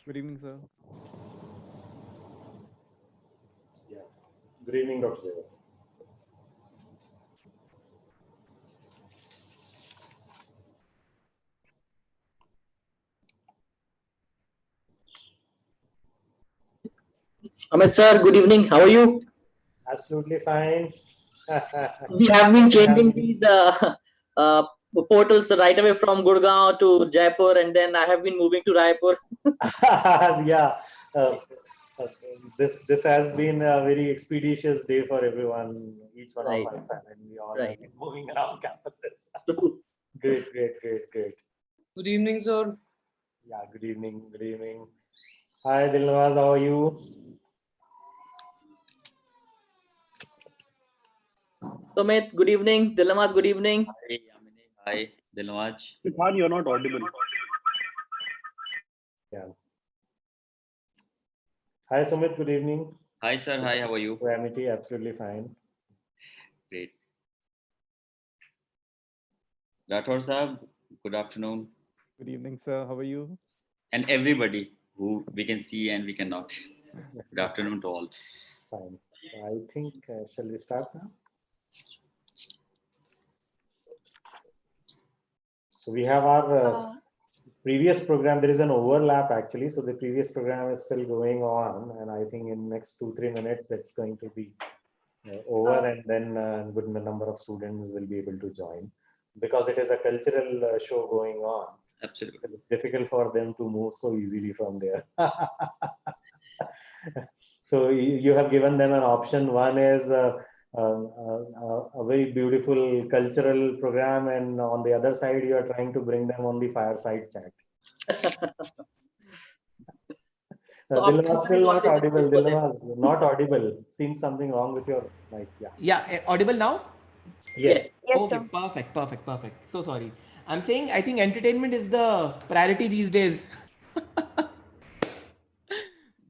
Good evening, sir. Yeah. Good evening, Dr. Deva. Amit sir, good evening. How are you? Absolutely fine. We have been changing the portals right away from Gurgaon to Jaipur, and then I have been moving to Raipur. Yeah. Uh, this has been a very expeditious day for everyone, each one Right. of us, and we all Right. have been moving around campuses. Great. Good evening, sir. Yeah, good evening. Hi, Dilnawaz, how are you? Sumit, good evening. Dilamaz, good evening. Hi, Yamini. Hi, Dilwaj. Irfan, you're not audible. Yeah. Hi, Sumit, good evening. Hi, sir. Hi, how are you? Amity, absolutely fine. Great. Rathor Sahab, good afternoon. Good evening, sir. How are you? And everybody who we can see and we cannot. Good afternoon to all. Fine. I think, shall we start now? So we have our previous program. There is an overlap actually. So the previous program is still going on, and I think in next 2-3 minutes it's going to be over, and then a good number of students will be able to join because it is a cultural show going on. Absolutely. It's difficult for them to move so easily from there. So you have given them an option. One is a very beautiful cultural program, and on the other side, you are trying to bring them on the Fireside chat. Dilawaz still not audible. Dilawaz not audible. Seems something wrong with your mic. Yeah, audible now? Yes. Okay, perfect. So sorry. I'm saying I think entertainment is the priority these days.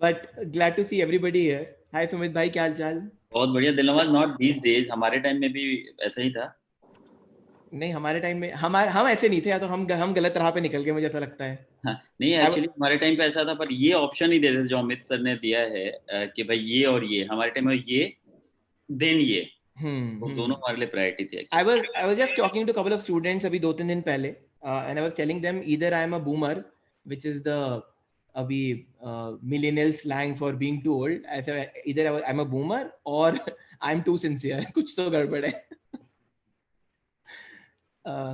But glad to see everybody here. Hi Sumit bhai, क्या हाल चाल? बहुत बढ़िया Dilnawaz. Not these days. हमारे time में भी ऐसा ही था. नहीं, हमारे टाइम में हम ऐसे नहीं थे, या तो हम गलत राह पे निकल गए, मुझे ऐसा लगता है. हाँ, नहीं एक्चुअली हमारे टाइम पे ऐसा था, पर ये ऑप्शन ही देते थे जो अमित सर ने दिया है कि भाई ये और ये. हमारे टाइम में ये देन ये तो दोनों हमारे लिए प्रायोरिटी थी. I was just talking to a couple of students अभी 2-3 दिन पहले, and I was telling them either I am a boomer, which is the अभी millennial slang for being too old. I said either I'm a boomer or I'm too sincere. कुछ तो गड़बड़ है.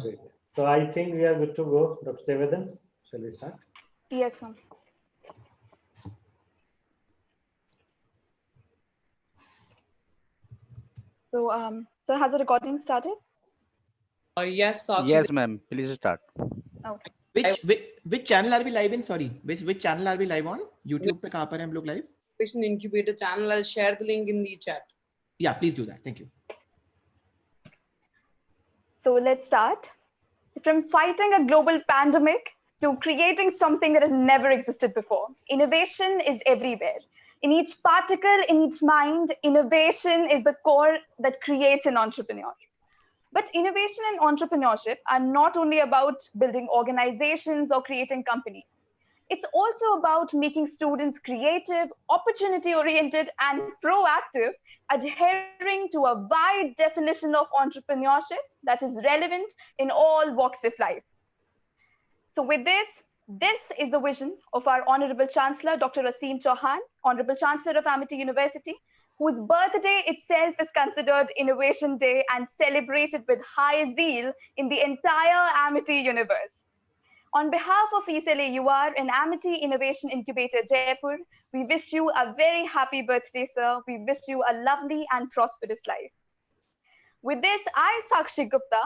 Great. So I think we are good to go. Dr. Devadan, shall we start? Yes, sir. So, sir, has the recording started? Yes, Sakshi. Yes, ma'am. Please start. Okay. Which channel are we live in? Sorry, which channel are we live on? YouTube पे कहाँ पर हैं हम लोग live? Innovation Incubator channel. I'll share the link in the chat. Yeah, please do that. Thank you. So let's start. From fighting a global pandemic to creating something that has never existed before, innovation is everywhere. In each particle, in each mind, innovation is the core that creates an entrepreneur. But innovation and entrepreneurship are not only about building organizations or creating companies. It's also about making students creative, opportunity-oriented, and proactive, adhering to a wide definition of entrepreneurship that is relevant in all walks of life. So with this is the vision of our Honorable Chancellor, Dr. Aseem Chauhan, Honorable Chancellor of Amity University, whose birthday itself is considered Innovation Day and celebrated with high zeal in the entire Amity universe. On behalf of ESLAUR and Amity Innovation Incubator Jaipur, we wish you a very happy birthday, sir. We wish you a lovely and prosperous life. With this, I, Sakshi Gupta,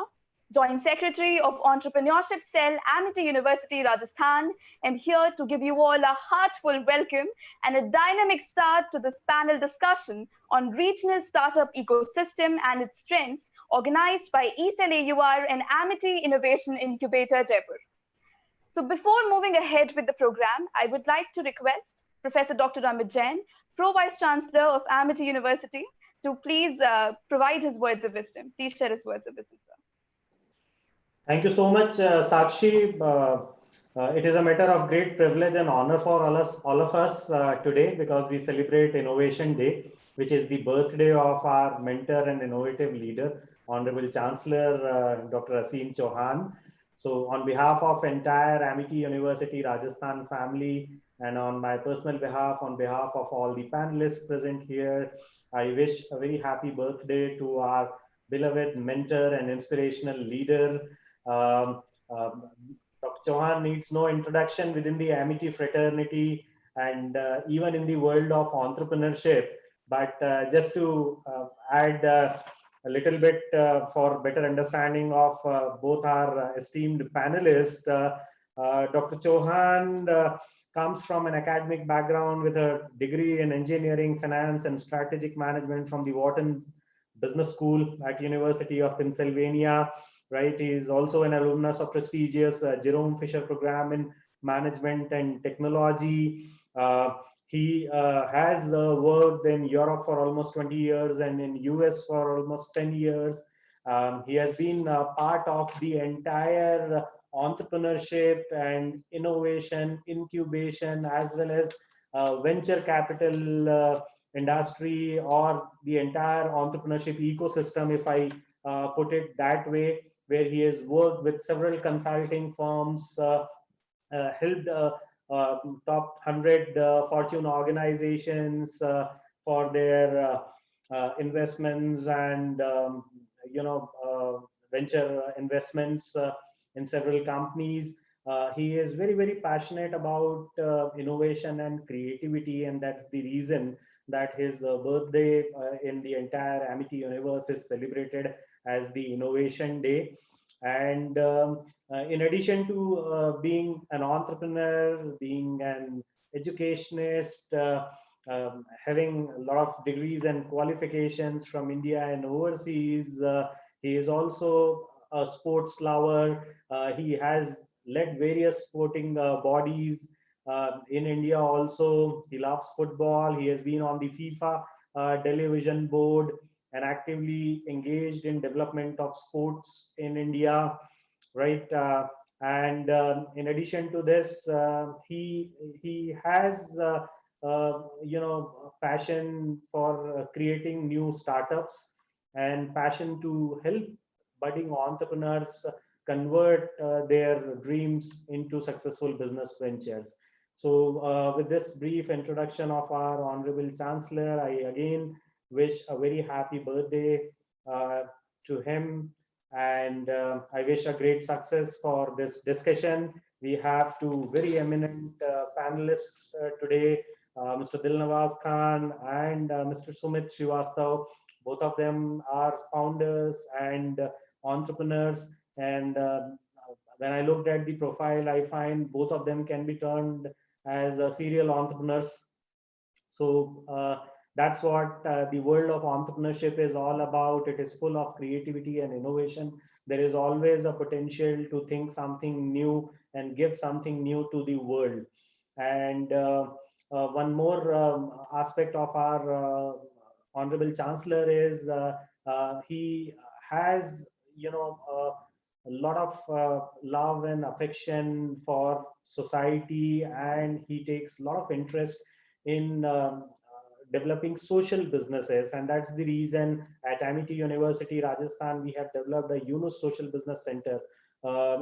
Joint Secretary of Entrepreneurship Cell, Amity University, Rajasthan, am here to give you all a heartful welcome and a dynamic start to this panel discussion on regional startup ecosystem and its strengths, organized by ESLAUR and Amity Innovation Incubator Jaipur. So before moving ahead with the program, I would like to request Professor Dr. Amit Jain, Pro Vice Chancellor of Amity University, to please provide his words of wisdom. Please share his words of wisdom, sir. Thank you so much, Sakshi. It is a matter of great privilege and honor for all of us today, because we celebrate Innovation Day, which is the birthday of our mentor and innovative leader, Honorable Chancellor Dr. Aseem Chauhan. So on behalf of entire Amity University Rajasthan family, and on my personal behalf, on behalf of all the panelists present here, I wish a very happy birthday to our beloved mentor and inspirational leader. Um, um, Dr. Chauhan needs no introduction within the Amity fraternity and even in the world of entrepreneurship. But just to add a little bit for better understanding of both our esteemed panelists, Dr. Chauhan comes from an academic background with a degree in engineering, finance, and strategic management from the Wharton Business School at University of Pennsylvania. Right, he is also an alumnus of prestigious Jerome Fisher program in management and technology. He has worked in Europe for almost 20 years and in US for almost 10 years. He has been part of the entire entrepreneurship and innovation, incubation, as well as venture capital industry, or the entire entrepreneurship ecosystem, if I put it that way, where he has worked with several consulting firms, helped top 100 Fortune organizations for their investments and venture investments in several companies. He is very, very passionate about innovation and creativity, and that's the reason that his birthday in the entire Amity universe is celebrated as the Innovation Day. And in addition to being an entrepreneur, being an educationist, having a lot of degrees and qualifications from India and overseas, he is also a sports lover. He has led various sporting bodies in India also. He loves football. He has been on the FIFA television board and actively engaged in development of sports in India, right? And in addition to this, he has passion for creating new startups and passion to help budding entrepreneurs convert their dreams into successful business ventures. So with this brief introduction of our Honorable Chancellor, I again wish a very happy birthday to him, and I wish a great success for this discussion. We have two very eminent panelists today, Mr. Dilnawaz Khan and Mr. Sumit Srivastav. Both of them are founders and entrepreneurs, and when I looked at the profile, I find both of them can be termed as serial entrepreneurs. So that's what the world of entrepreneurship is all about. It is full of creativity and innovation. There is always a potential to think something new and give something new to the world. And one more aspect of our Honorable Chancellor is he has, a lot of love and affection for society, and he takes a lot of interest in developing social businesses. And that's the reason at Amity University Rajasthan we have developed a Yunus Social Business Center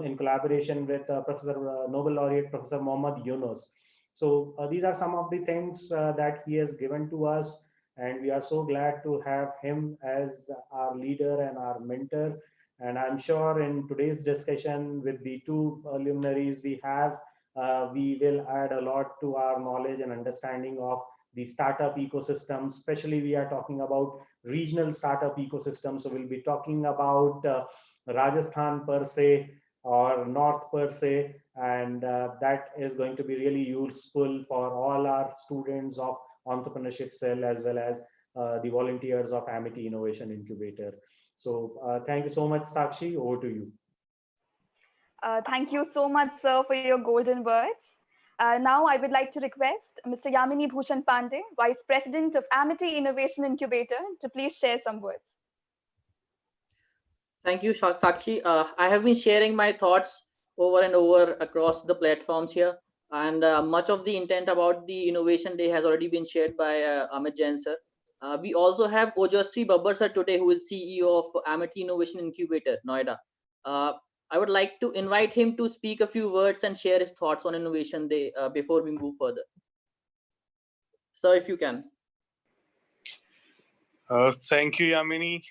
in collaboration with Professor Nobel laureate Professor Mohammad Yunus. So these are some of the things that he has given to us, and we are so glad to have him as our leader and our mentor. And I'm sure in today's discussion with the two luminaries we have, we will add a lot to our knowledge and understanding of the startup ecosystem. Especially we are talking about regional startup ecosystem. So we'll be talking about Rajasthan per se or North per se, and that is going to be really useful for all our students of entrepreneurship cell as well as the volunteers of Amity Innovation Incubator. So thank you so much, Sakshi. Over to you. Thank you so much, sir, for your golden words. Now I would like to request Mr. Yamini Bhushan Pandey, Vice President of Amity Innovation Incubator, to please share some words. Thank you, Sakshi. I have been sharing my thoughts over and over across the platforms here. And much of the intent about the Innovation Day has already been shared by Amit Jain sir. We also have Ojaswi Babbar sir today, who is CEO of Amity Innovation Incubator, Noida. I would like to invite him to speak a few words and share his thoughts on Innovation Day before we move further. Sir, if you can. Thank you, Yamini.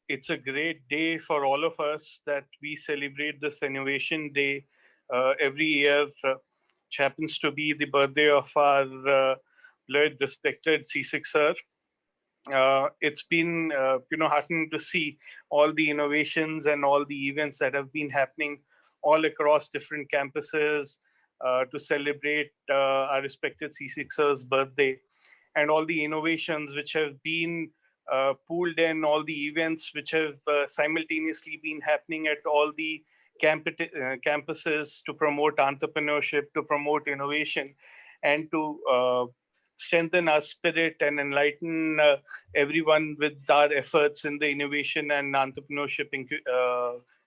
It's a great day for all of us that we celebrate this Innovation Day every year, which happens to be the birthday of our beloved, respected C6 sir. It's been heartening to see all the innovations and all the events that have been happening all across different campuses to celebrate our respected C6's birthday, and all the innovations which have been pooled in, all the events which have simultaneously been happening at all the campuses to promote entrepreneurship, to promote innovation, and to strengthen our spirit and enlighten everyone with our efforts in the innovation and entrepreneurship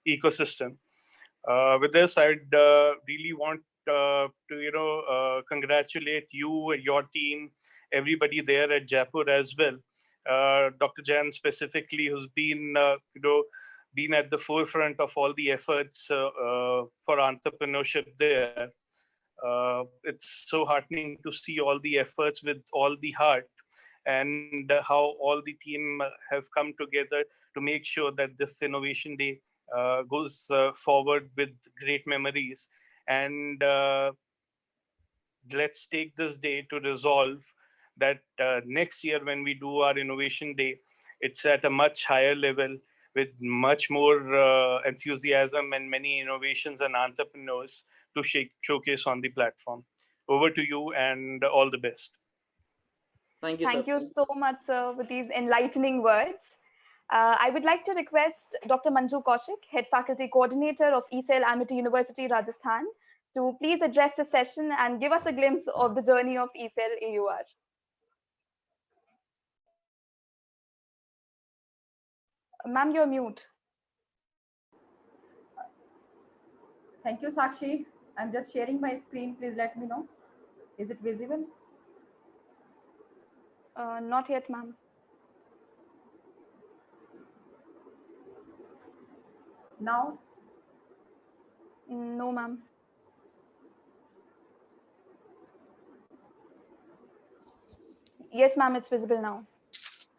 ecosystem. With this, I'd really want to congratulate you and your team, everybody there at Jaipur as well. Dr. Jain specifically, who's been been at the forefront of all the efforts for entrepreneurship there. It's so heartening to see all the efforts with all the heart, and how all the team have come together to make sure that this Innovation Day goes forward with great memories. And let's take this day to resolve that next year when we do our Innovation Day, it's at a much higher level with much more enthusiasm and many innovations and entrepreneurs to showcase on the platform. Over to you, and all the best. Thank you, Thank sir. you so much, sir, for these enlightening words. I would like to request Dr. Manju Kaushik, Head Faculty Coordinator of ESL Amity University, Rajasthan, to please address the session and give us a glimpse of the journey of ESL AUR. Ma'am, you're mute. Thank you, Sakshi. I'm just sharing my screen. Please let me know. Is it visible? Not yet, ma'am. Now? No, ma'am. Yes, ma'am, it's visible now.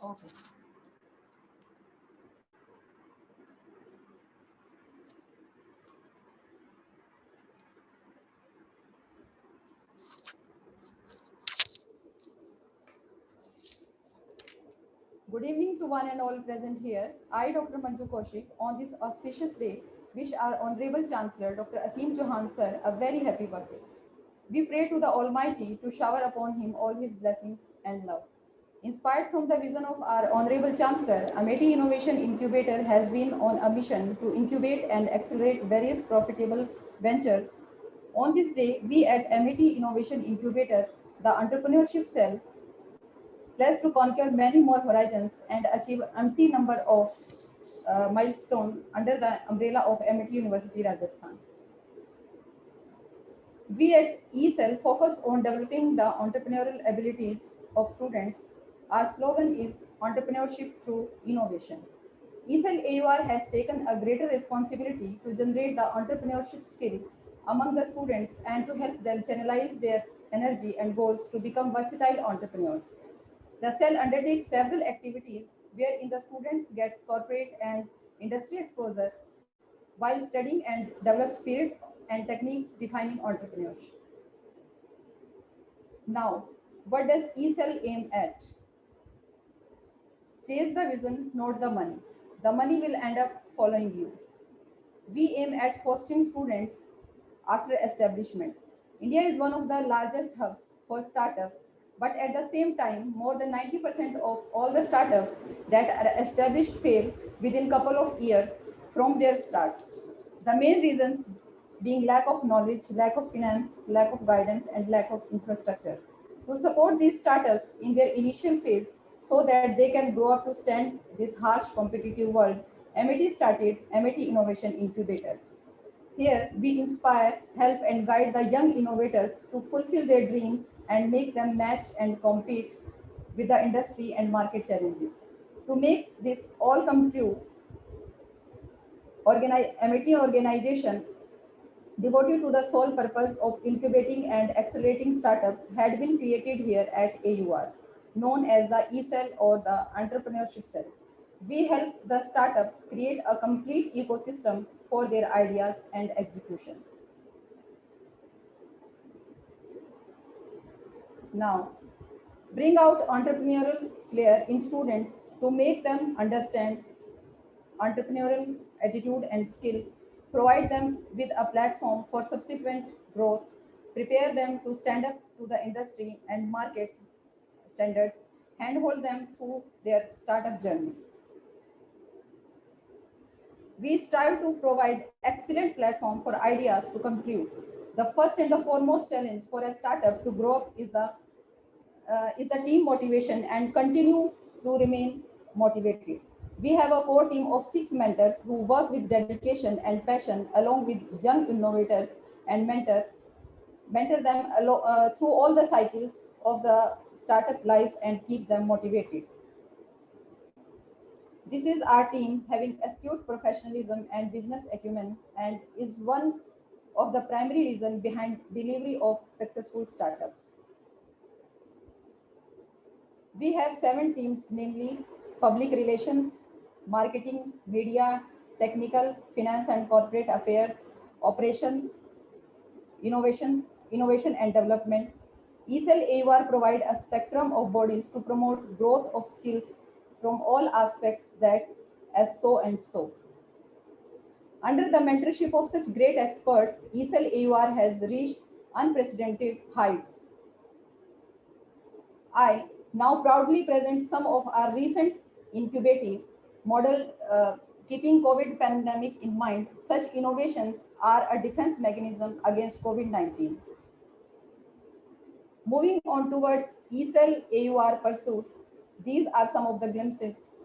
Okay. Good evening to one and all present here. I, Dr. Manju Kaushik, on this auspicious day, wish our Honorable Chancellor, Dr. Asim Chauhan sir, a very happy birthday. We pray to the Almighty to shower upon him all his blessings and love. Inspired from the vision of our Honorable Chancellor, Amity Innovation Incubator has been on a mission to incubate and accelerate various profitable ventures. On this day, we at Amity Innovation Incubator, the entrepreneurship cell, pledge to conquer many more horizons and achieve empty number of milestones under the umbrella of Amity University, Rajasthan. We at ESL focus on developing the entrepreneurial abilities of students. Our slogan is entrepreneurship through innovation. ESL AUR has taken a greater responsibility to generate the entrepreneurship skill among the students and to help them channelize their energy and goals to become versatile entrepreneurs. The cell undertakes several activities wherein the students gets corporate and industry exposure while studying and develop spirit and techniques defining entrepreneurship. Now, what does ESL aim at? Chase the vision, not the money. The money will end up following you. We aim at fostering students after establishment. India is one of the largest hubs for startups, but at the same time, more than 90% of all the startups that are established fail within a couple of years from their start. The main reasons being lack of knowledge, lack of finance, lack of guidance, and lack of infrastructure. To support these startups in their initial phase so that they can grow up to stand this harsh competitive world, MIT started MIT Innovation Incubator. Here, we inspire, help, and guide the young innovators to fulfill their dreams and make them match and compete with the industry and market challenges. To make this all come true, Amity organization devoted to the sole purpose of incubating and accelerating startups had been created here at AUR, known as the E-Cell or the Entrepreneurship Cell. We help the startup create a complete ecosystem for their ideas and execution. Now, bring out entrepreneurial flair in students to make them understand entrepreneurial attitude and skill, provide them with a platform for subsequent growth, prepare them to stand up to the industry and market standards, handhold them through their startup journey. We strive to provide excellent platform for ideas to come true. The first and the foremost challenge for a startup to grow up is the team motivation and continue to remain motivated. We have a core team of 6 mentors who work with dedication and passion along with young innovators and mentor them through all the cycles of the startup life and keep them motivated. This is our team having astute professionalism and business acumen and is one of the primary reasons behind delivery of successful startups. We have 7 teams, namely public relations, marketing, media, technical, finance and corporate affairs, operations, innovation and development. ESL AUR provide a spectrum of bodies to promote growth of skills from all aspects that as so and so. Under the mentorship of such great experts, ESL AUR has reached unprecedented heights. I now proudly present some of our recent incubative model. Keeping COVID pandemic in mind, such innovations are a defense mechanism against COVID-19. Moving on towards ESL AUR pursuits, these are some of the glimpses.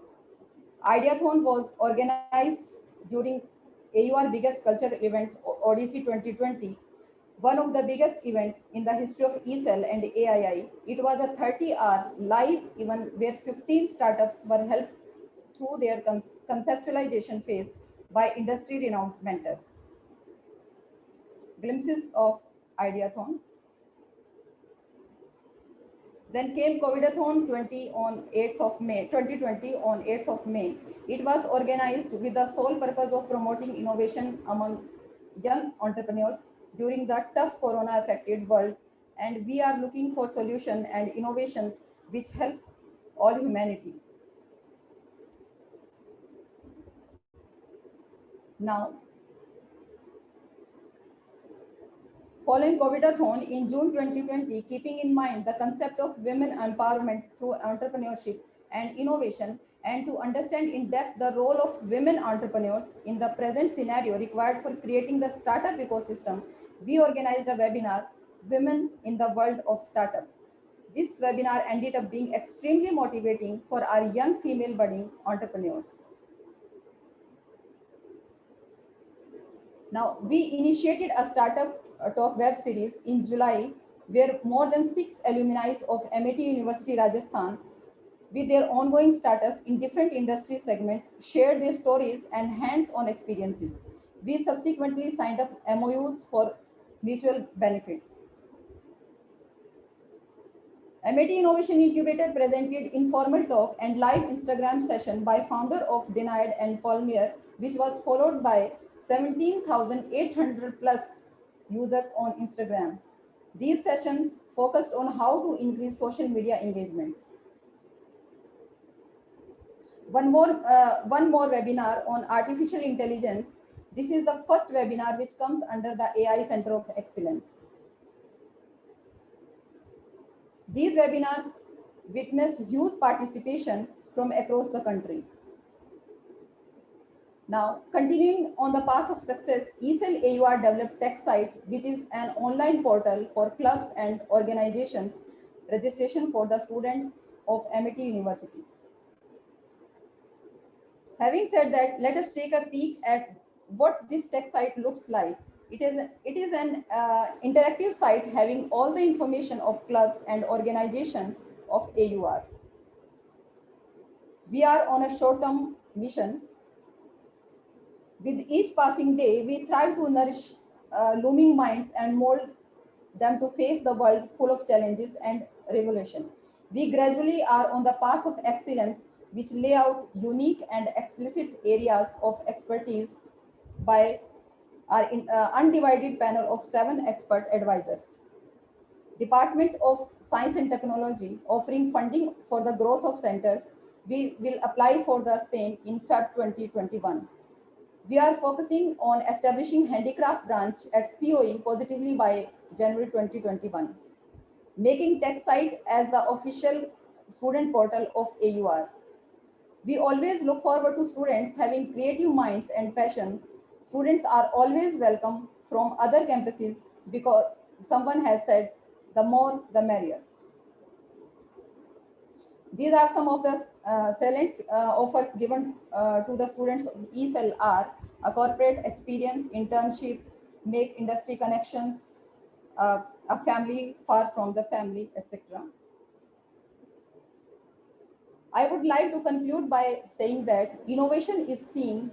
Ideathon was organized during AUR biggest cultural event, Odyssey 2020, one of the biggest events in the history of ESL and AII. It was a 30-hour live event where 15 startups were helped through their conceptualization phase by industry-renowned mentors. Glimpses of Ideathon. Then came COVIDathon 20 on 8th of May, 2020 on 8th of May. It was organized with the sole purpose of promoting innovation among young entrepreneurs during the tough corona affected world, and we are looking for solutions and innovations which help all humanity. Now, following COVIDathon in June 2020, keeping in mind the concept of women empowerment through entrepreneurship and innovation, and to understand in depth the role of women entrepreneurs in the present scenario required for creating the startup ecosystem, we organized a webinar, Women in the World of Startup. This webinar ended up being extremely motivating for our young female budding entrepreneurs. Now, we initiated a startup talk web series in July where more than 6 alumni of MIT University Rajasthan with their ongoing startups in different industry segments shared their stories and hands-on experiences. We subsequently signed up MOUs for mutual benefits. MIT Innovation Incubator presented informal talk and live Instagram session by founder of Denied and Palmier, which was followed by 17,800 plus users on Instagram. These sessions focused on how to increase social media engagements. One more webinar on artificial intelligence. This is the first webinar which comes under the AI Center of Excellence. These webinars witnessed huge participation from across the country. Now, continuing on the path of success, ESL AUR developed TechSite, which is an online portal for clubs and organizations registration for the students of MIT University. Having said that, let us take a peek at what this tech site looks like. It is an interactive site having all the information of clubs and organizations of AUR. We are on a short-term mission. With each passing day, we try to nourish looming minds and mold them to face the world full of challenges and revolution. We gradually are on the path of excellence, which lay out unique and explicit areas of expertise by our undivided panel of 7 expert advisors. Department of Science and Technology offering funding for the growth of centers. We will apply for the same in Feb 2021. We are focusing on establishing handicraft branch at COE positively by January 2021, making TechSite as the official student portal of AUR. We always look forward to students having creative minds and passion. Students are always welcome from other campuses because someone has said, the more the merrier. These are some of the salient offers given to the students of ESLR: a corporate experience, internship, make industry connections, a family far from the family, etc. I would like to conclude by saying that innovation is seeing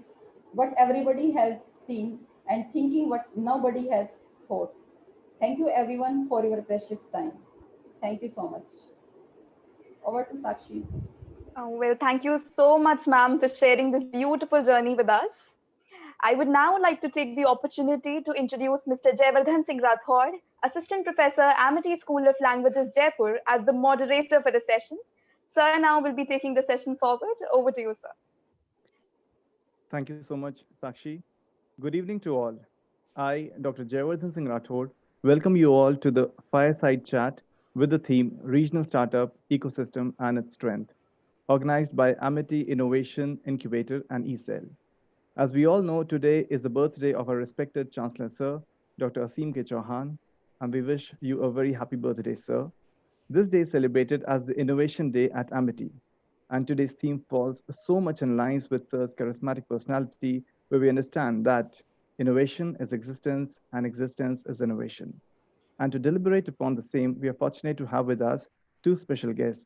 what everybody has seen and thinking what nobody has thought. Thank you everyone for your precious time. Thank you so much. Over to Sakshi. Well, thank you so much, ma'am, for sharing this beautiful journey with us. I would now like to take the opportunity to introduce Mr. Jayavardhan Singh Rathod, Assistant Professor, Amity School of Languages, Jaipur, as the moderator for the session. Sir now will be taking the session forward. Over to you, sir. Thank you so much, Sakshi. Good evening to all. I, Dr. Jayavardhan Singh Rathod, welcome you all to the Fireside Chat with the theme Regional Startup Ecosystem and its Strength, organized by Amity Innovation Incubator and eCell. As we all know, today is the birthday of our respected Chancellor, Sir, Dr. Aseem K. Chauhan, and we wish you a very happy birthday, sir. This day is celebrated as the Innovation Day at Amity, and today's theme falls so much in lines with Sir's charismatic personality, where we understand that innovation is existence and existence is innovation. And to deliberate upon the same, we are fortunate to have with us two special guests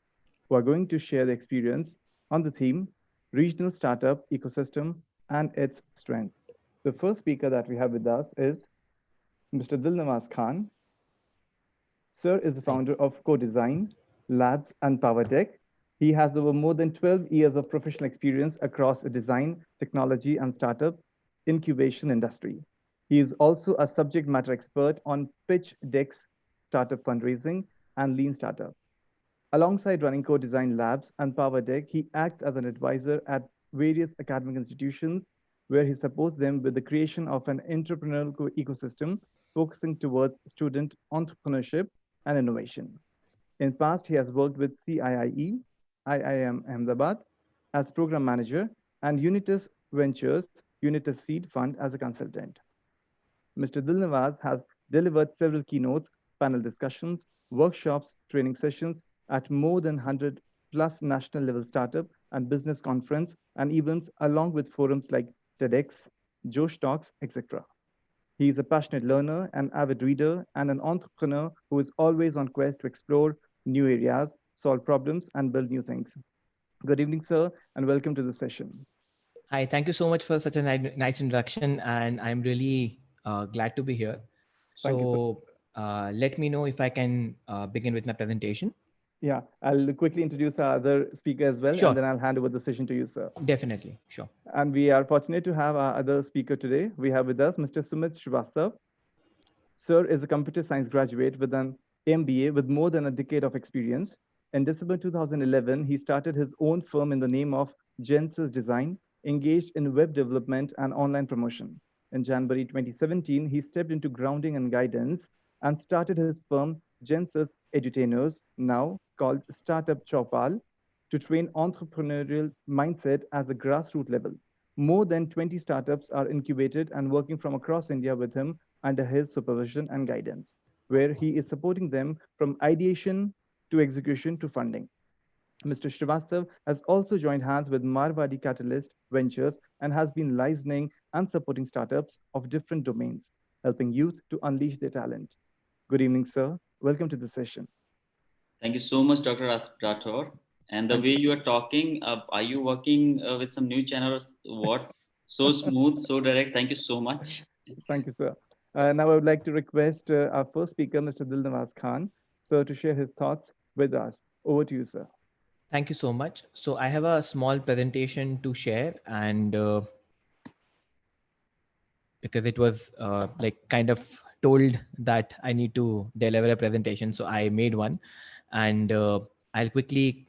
who are going to share their experience on the theme Regional Startup Ecosystem and its Strength. The first speaker that we have with us is Mr. Dilnawaz Khan. Sir is the founder of Co-Design, Labs, and PowerTech. He has over more than 12 years of professional experience across the design, technology, and startup incubation industry. He is also a subject matter expert on pitch decks, startup fundraising, and lean startup. Alongside running Co-Design Labs and PowerTech, he acts as an advisor at various academic institutions where he supports them with the creation of an entrepreneurial ecosystem focusing towards student entrepreneurship and innovation. In past, he has worked with CIIE, IIM Ahmedabad as program manager and Unitus Ventures, Unitus Seed Fund as a consultant. Mr. Dilnawaz has delivered several keynotes, panel discussions, workshops, training sessions at more than 100 plus national level startup and business conference and events along with forums like TEDx, Josh Talks, etc. He is a passionate learner, an avid reader, and an entrepreneur who is always on quest to explore new areas, solve problems, and build new things. Good evening, sir, and welcome to the session. Hi, thank you so much for such a nice introduction, and I'm really glad to be here. So let me know if I can begin with my presentation. Yeah, I'll quickly introduce our other speaker as well, Sure. and then I'll hand over the session to you, sir. Definitely, sure. And we are fortunate to have our other speaker today. We have with us Mr. Sumit Srivastav. Sir is a computer science graduate with an MBA with more than a decade of experience. In December 2011, he started his own firm in the name of Genesis Design, engaged in web development and online promotion. In January 2017, he stepped into grounding and guidance and started his firm, Genesis Edutainers, now called Startup Chopal, to train entrepreneurial mindset at the grassroots level. More than 20 startups are incubated and working from across India with him under his supervision and guidance, where he is supporting them from ideation to execution to funding. Mr. Srivastav has also joined hands with Marwadi Catalyst Ventures and has been licensing and supporting startups of different domains, helping youth to unleash their talent. Good evening, sir. Welcome to the session. Thank you so much, Dr. Rathor. And the Thank way you. you are talking, are you working with some new channels? What? So smooth, so direct. Thank you so much. Thank you, sir. Now I would like to request our first speaker, Mr. Dilnawaz Khan, sir, to share his thoughts with us. Over to you, sir. Thank you so much. So I have a small presentation to share, and because it was like kind of told that I need to deliver a presentation, so I made one, and I'll quickly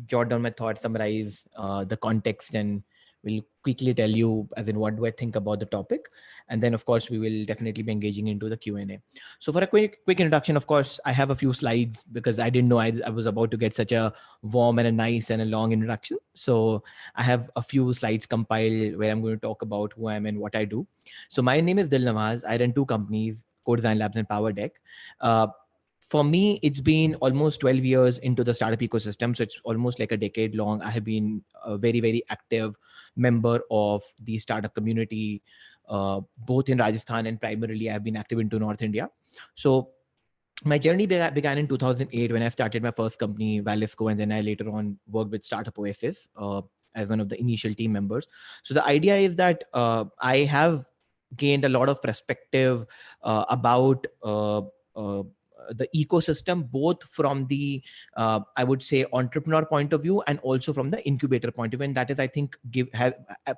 jot down my thoughts, summarize the context, and will quickly tell you as in what do I think about the topic, and then of course we will definitely be engaging into the Q&A. So for a quick introduction, of course I have a few slides because I didn't know I was about to get such a warm and a nice and a long introduction. So I have a few slides compiled where I'm going to talk about who I am and what I do. So my name is Dil Nawaz. I run two companies, Code Design Labs and Power Deck. For me, it's been almost 12 years into the startup ecosystem. So it's almost like a decade long. I have been a very, very active member of the startup community, both in Rajasthan and primarily I've been active into North India. So my journey began in 2008 when I started my first company, Valisco, and then I later on worked with Startup Oasis as one of the initial team members. So the idea is that I have gained a lot of perspective about the ecosystem, both from the I would say entrepreneur point of view and also from the incubator point of view. And that is, I think,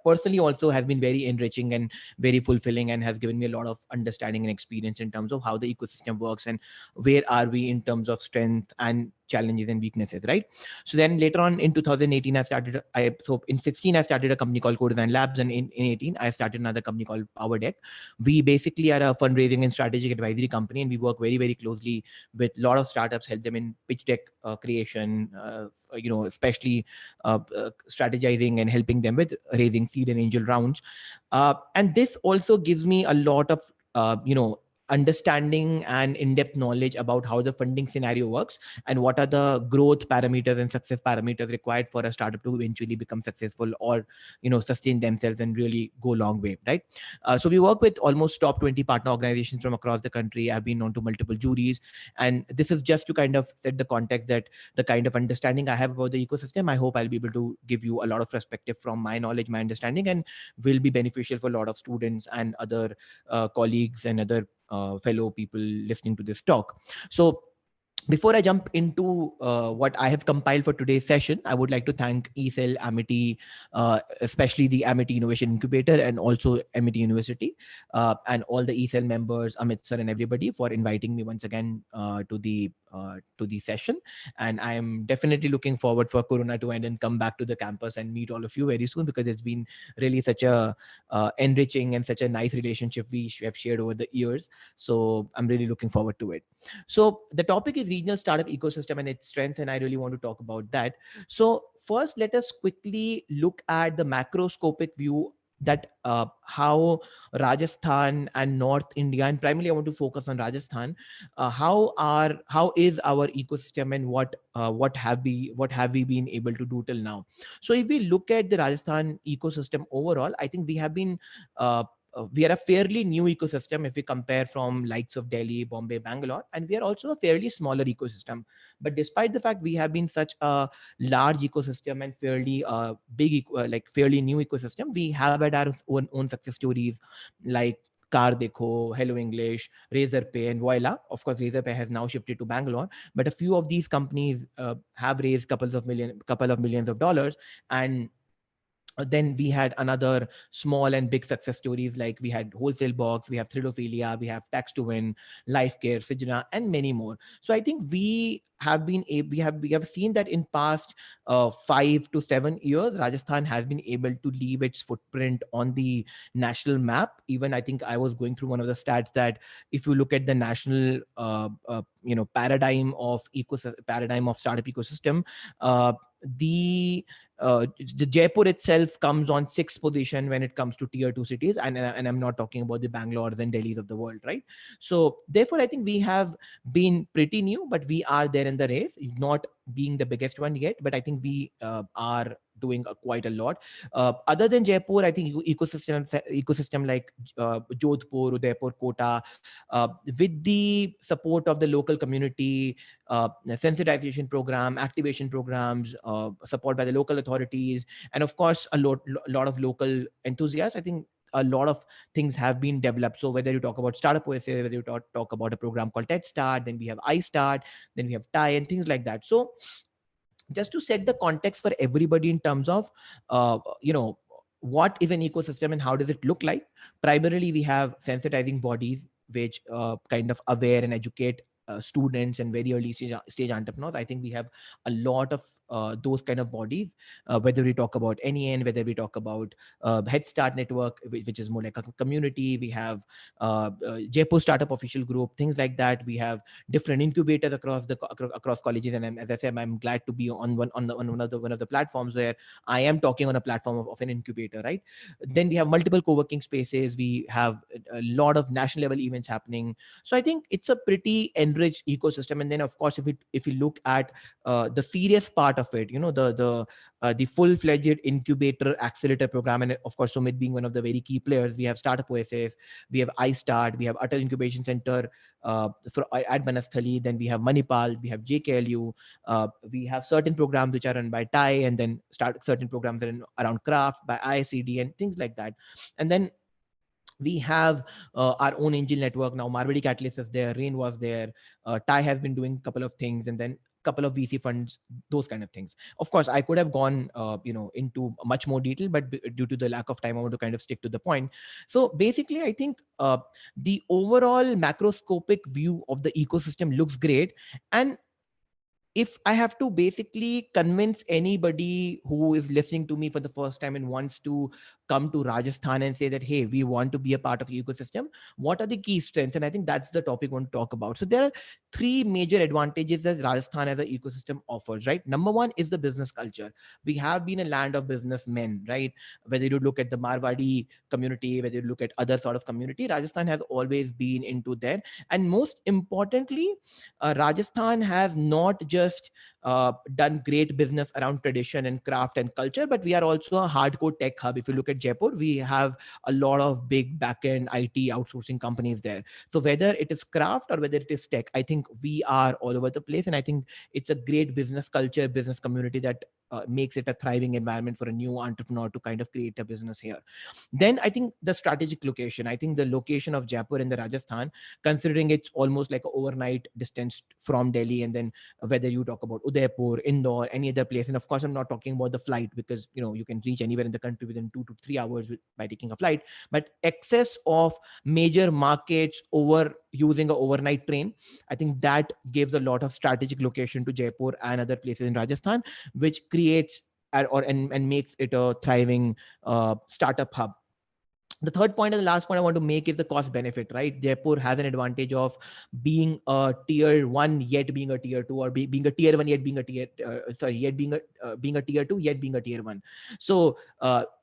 personally also has been very enriching and very fulfilling, and has given me a lot of understanding and experience in terms of how the ecosystem works and where are we in terms of strength and challenges and weaknesses, right? So then later on in 2018 so in 16 I started a company called Code Design Labs, and in 18 I started another company called Power Deck. We basically are a fundraising and strategic advisory company, and we work very, very closely with a lot of startups, help them in pitch deck creation, especially strategizing and helping them with raising seed and angel rounds. And this also gives me a lot of understanding and in-depth knowledge about how the funding scenario works and what are the growth parameters and success parameters required for a startup to eventually become successful or sustain themselves and really go a long way, right? So we work with almost top 20 partner organizations from across the country. I've been on to multiple juries, and this is just to kind of set the context that the kind of understanding I have about the ecosystem, I hope I'll be able to give you a lot of perspective from my knowledge, my understanding, and will be beneficial for a lot of students and other colleagues and other fellow people listening to this talk. So before I jump into what I have compiled for today's session, I would like to thank ECEL, Amity, especially the Amity Innovation Incubator and also Amity University, and all the ECEL members, Amit sir and everybody, for inviting me once again to the session. And I'm definitely looking forward for Corona to end and come back to the campus and meet all of you very soon, because it's been really such a enriching and such a nice relationship we have shared over the years. So I'm really looking forward to it. So the topic is regional startup ecosystem and its strength, and I really want to talk about that. So first, let us quickly look at the macroscopic view that how Rajasthan and North India, and primarily I want to focus on Rajasthan, how is our ecosystem and what have we been able to do till now. So if we look at the Rajasthan ecosystem overall, I think we are a fairly new ecosystem if we compare from likes of Delhi, Bombay, Bangalore, and we are also a fairly smaller ecosystem. But despite the fact we have been such a large ecosystem and fairly fairly new ecosystem, we have had our own success stories like Car Dekho, Hello English, Razorpay, and Voila. Of course, Razorpay has now shifted to Bangalore, but a few of these companies have raised couple of millions of dollars. And then we had another small and big success stories, like we had Wholesale Box, we have Thrilophilia, we have Tax to Win, Life Care, Sijna, and many more. So I think we have seen that in past 5 to 7 years, Rajasthan has been able to leave its footprint on the national map. Even I think I was going through one of the stats that if you look at the national paradigm of startup ecosystem, the the Jaipur itself comes on 6th position when it comes to tier 2 cities, and I'm not talking about the Bangalore's and Delhi's of the world, right? So therefore I think we have been pretty new, but we are there in the race, not being the biggest one yet, but I think we are doing quite a lot. Other than Jaipur, I think ecosystem like Jodhpur, Udaipur, Kota, with the support of the local community, sensitization program, activation programs, support by the local authorities, and of course lot of local enthusiasts, I think a lot of things have been developed. So whether you talk about Startup OSA, whether you talk about a program called TED Start, then we have iStart, then we have TIE and things like that. So just to set the context for everybody in terms of what is an ecosystem and how does it look like. Primarily we have sensitizing bodies which kind of aware and educate students and very early stage entrepreneurs. I think we have a lot of those kind of bodies, whether we talk about NEN, whether we talk about Head Start Network, which is more like a community. We have Jaipur Startup Official Group, things like that. We have different incubators across colleges, and as I said, I'm glad to be on one of the platforms where I am talking on a platform of an incubator, right? Then we have multiple co-working spaces. We have a lot of national level events happening. So I think it's a pretty enriched ecosystem. And then of course, if we look at the serious part of it, the full-fledged incubator accelerator program, and of course Sumit being one of the very key players, we have Startup OSS, we have iStart, we have Atal Incubation Center at Banasthali, then we have Manipal, we have JKLU, we have certain programs which are run by TIE, and then certain programs around craft by ISCD and things like that. And then we have our own angel network now. Marwadi Catalyst is there, Rain was there, TIE has been doing a couple of things, and then couple of VC funds, those kind of things. Of course, I could have gone, into much more detail, but due to the lack of time, I want to kind of stick to the point. So basically, I think the overall macroscopic view of the ecosystem looks great. And if I have to basically convince anybody who is listening to me for the first time and wants to come to Rajasthan and say that, hey, we want to be a part of the ecosystem, what are the key strengths? And I think that's the topic we want to talk about. So there are three major advantages that Rajasthan as an ecosystem offers, right? Number one is the business culture. We have been a land of businessmen, right? Whether you look at the Marwadi community, whether you look at other sort of community, Rajasthan has always been into there. And most importantly, Rajasthan has not just done great business around tradition and craft and culture, but we are also a hardcore tech hub. If you look at Jaipur, we have a lot of big backend IT outsourcing companies there. So whether it is craft or whether it is tech, I think we are all over the place. And I think it's a great business culture, business community that makes it a thriving environment for a new entrepreneur to kind of create a business here. Then I think the strategic location. I think the location of Jaipur in the Rajasthan, considering it's almost like an overnight distance from Delhi, and then whether you talk about Udaipur, Indore, any other place, and of course I'm not talking about the flight, because you can reach anywhere in the country within 2 to 3 hours by taking a flight, but excess of major markets over using an overnight train, I think that gives a lot of strategic location to Jaipur and other places in Rajasthan, which creates and makes it a thriving startup hub. The third point and the last point I want to make is the cost benefit, right? Jaipur has an advantage of being a tier one yet being a tier two, or being a tier one yet being a being a tier two yet being a tier one. So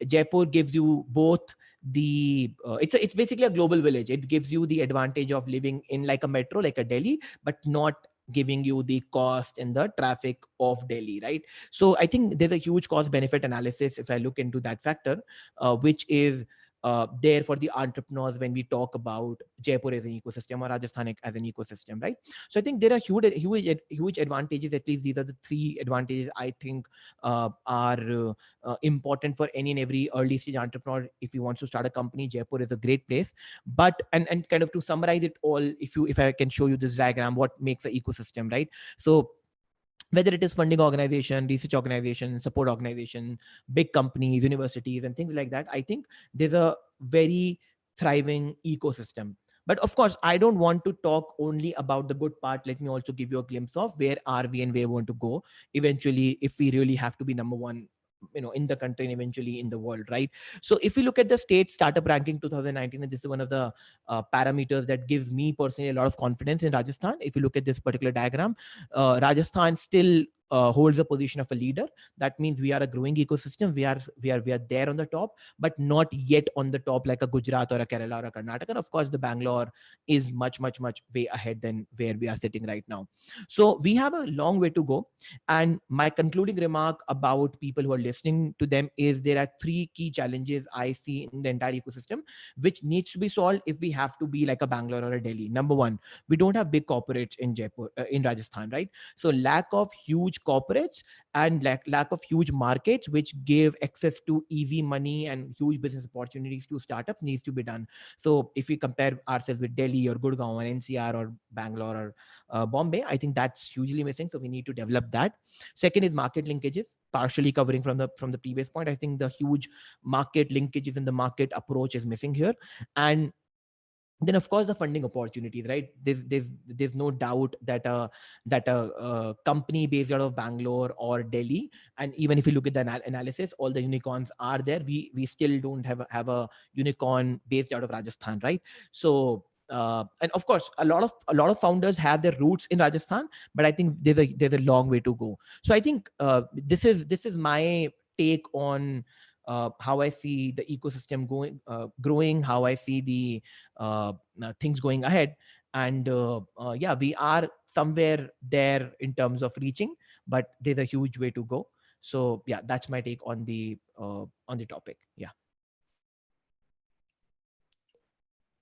Jaipur gives you both the it's basically a global village. It gives you the advantage of living in like a metro, like a Delhi, but not giving you the cost and the traffic of Delhi, right? So I think there's a huge cost benefit analysis if I look into that factor, which is there for the entrepreneurs when we talk about Jaipur as an ecosystem or Rajasthan as an ecosystem, right? So I think there are huge advantages. At least these are the three advantages I think are important for any and every early stage entrepreneur. If you want to start a company, Jaipur is a great place. But and kind of to summarize it all, if I can show you this diagram, what makes an ecosystem, right? So whether it is funding organization, research organization, support organization, big companies, universities, and things like that, I think there's a very thriving ecosystem. But of course, I don't want to talk only about the good part. Let me also give you a glimpse of where are we and where we want to go eventually, if we really have to be number one in the country and eventually in the world, right? So if you look at the state startup ranking 2019, and this is one of the parameters that gives me personally a lot of confidence in Rajasthan. If you look at this particular diagram, Rajasthan still holds a position of a leader. That means we are a growing ecosystem. We are there on the top, but not yet on the top like a Gujarat or a Kerala or a Karnataka. And of course, the Bangalore is much way ahead than where we are sitting right now. So we have a long way to go. And my concluding remark about people who are listening to them is there are 3 key challenges I see in the entire ecosystem, which needs to be solved if we have to be like a Bangalore or a Delhi. Number one, we don't have big corporates in Jaipur, in Rajasthan, right? So lack of huge corporates and lack of huge markets which give access to easy money and huge business opportunities to startups needs to be done. So if we compare ourselves with Delhi or Gurgaon or NCR or Bangalore or Bombay, I think that's hugely missing. So we need to develop that. Second is market linkages, partially covering from the previous point. I think the huge market linkages and the market approach is missing here. And then of course the funding opportunities, right? There's no doubt that a company based out of Bangalore or Delhi, and even if you look at the analysis, all the unicorns are there. We still don't have a unicorn based out of Rajasthan, right? So and of course a lot of founders have their roots in Rajasthan, but I think there's a long way to go. So I think this is my take on how I see the ecosystem growing, how I see the things going ahead. And yeah, we are somewhere there in terms of reaching, but there's a huge way to go. So yeah, that's my take on the topic. Yeah.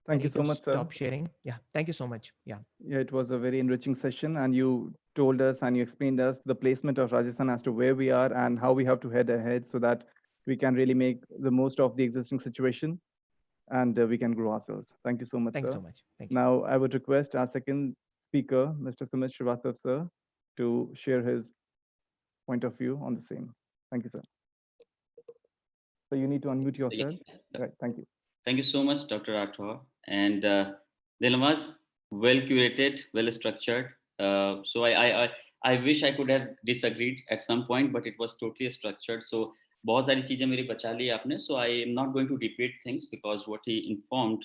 Thank you so much, sir. Stop sharing. Yeah. Thank you so much. Yeah. Yeah, it was a very enriching session, and you told us and you explained us the placement of Rajasthan as to where we are and how we have to head ahead so that we can really make the most of the existing situation and we can grow ourselves. Thank you so much, Thank sir. you so much. Thank you. Now, I would request our second speaker, Mr. Sumit Srivastav, sir, to share his point of view on the same. Thank you, sir. So you need to unmute yourself. Right, thank you. Thank you so much, Dr. Rathore. And Dilmas, well curated, well structured. So I wish I could have disagreed at some point, but it was totally structured. So बहुत सारी चीजें मेरी बचा ली आपने. So I am not going to repeat things because what he informed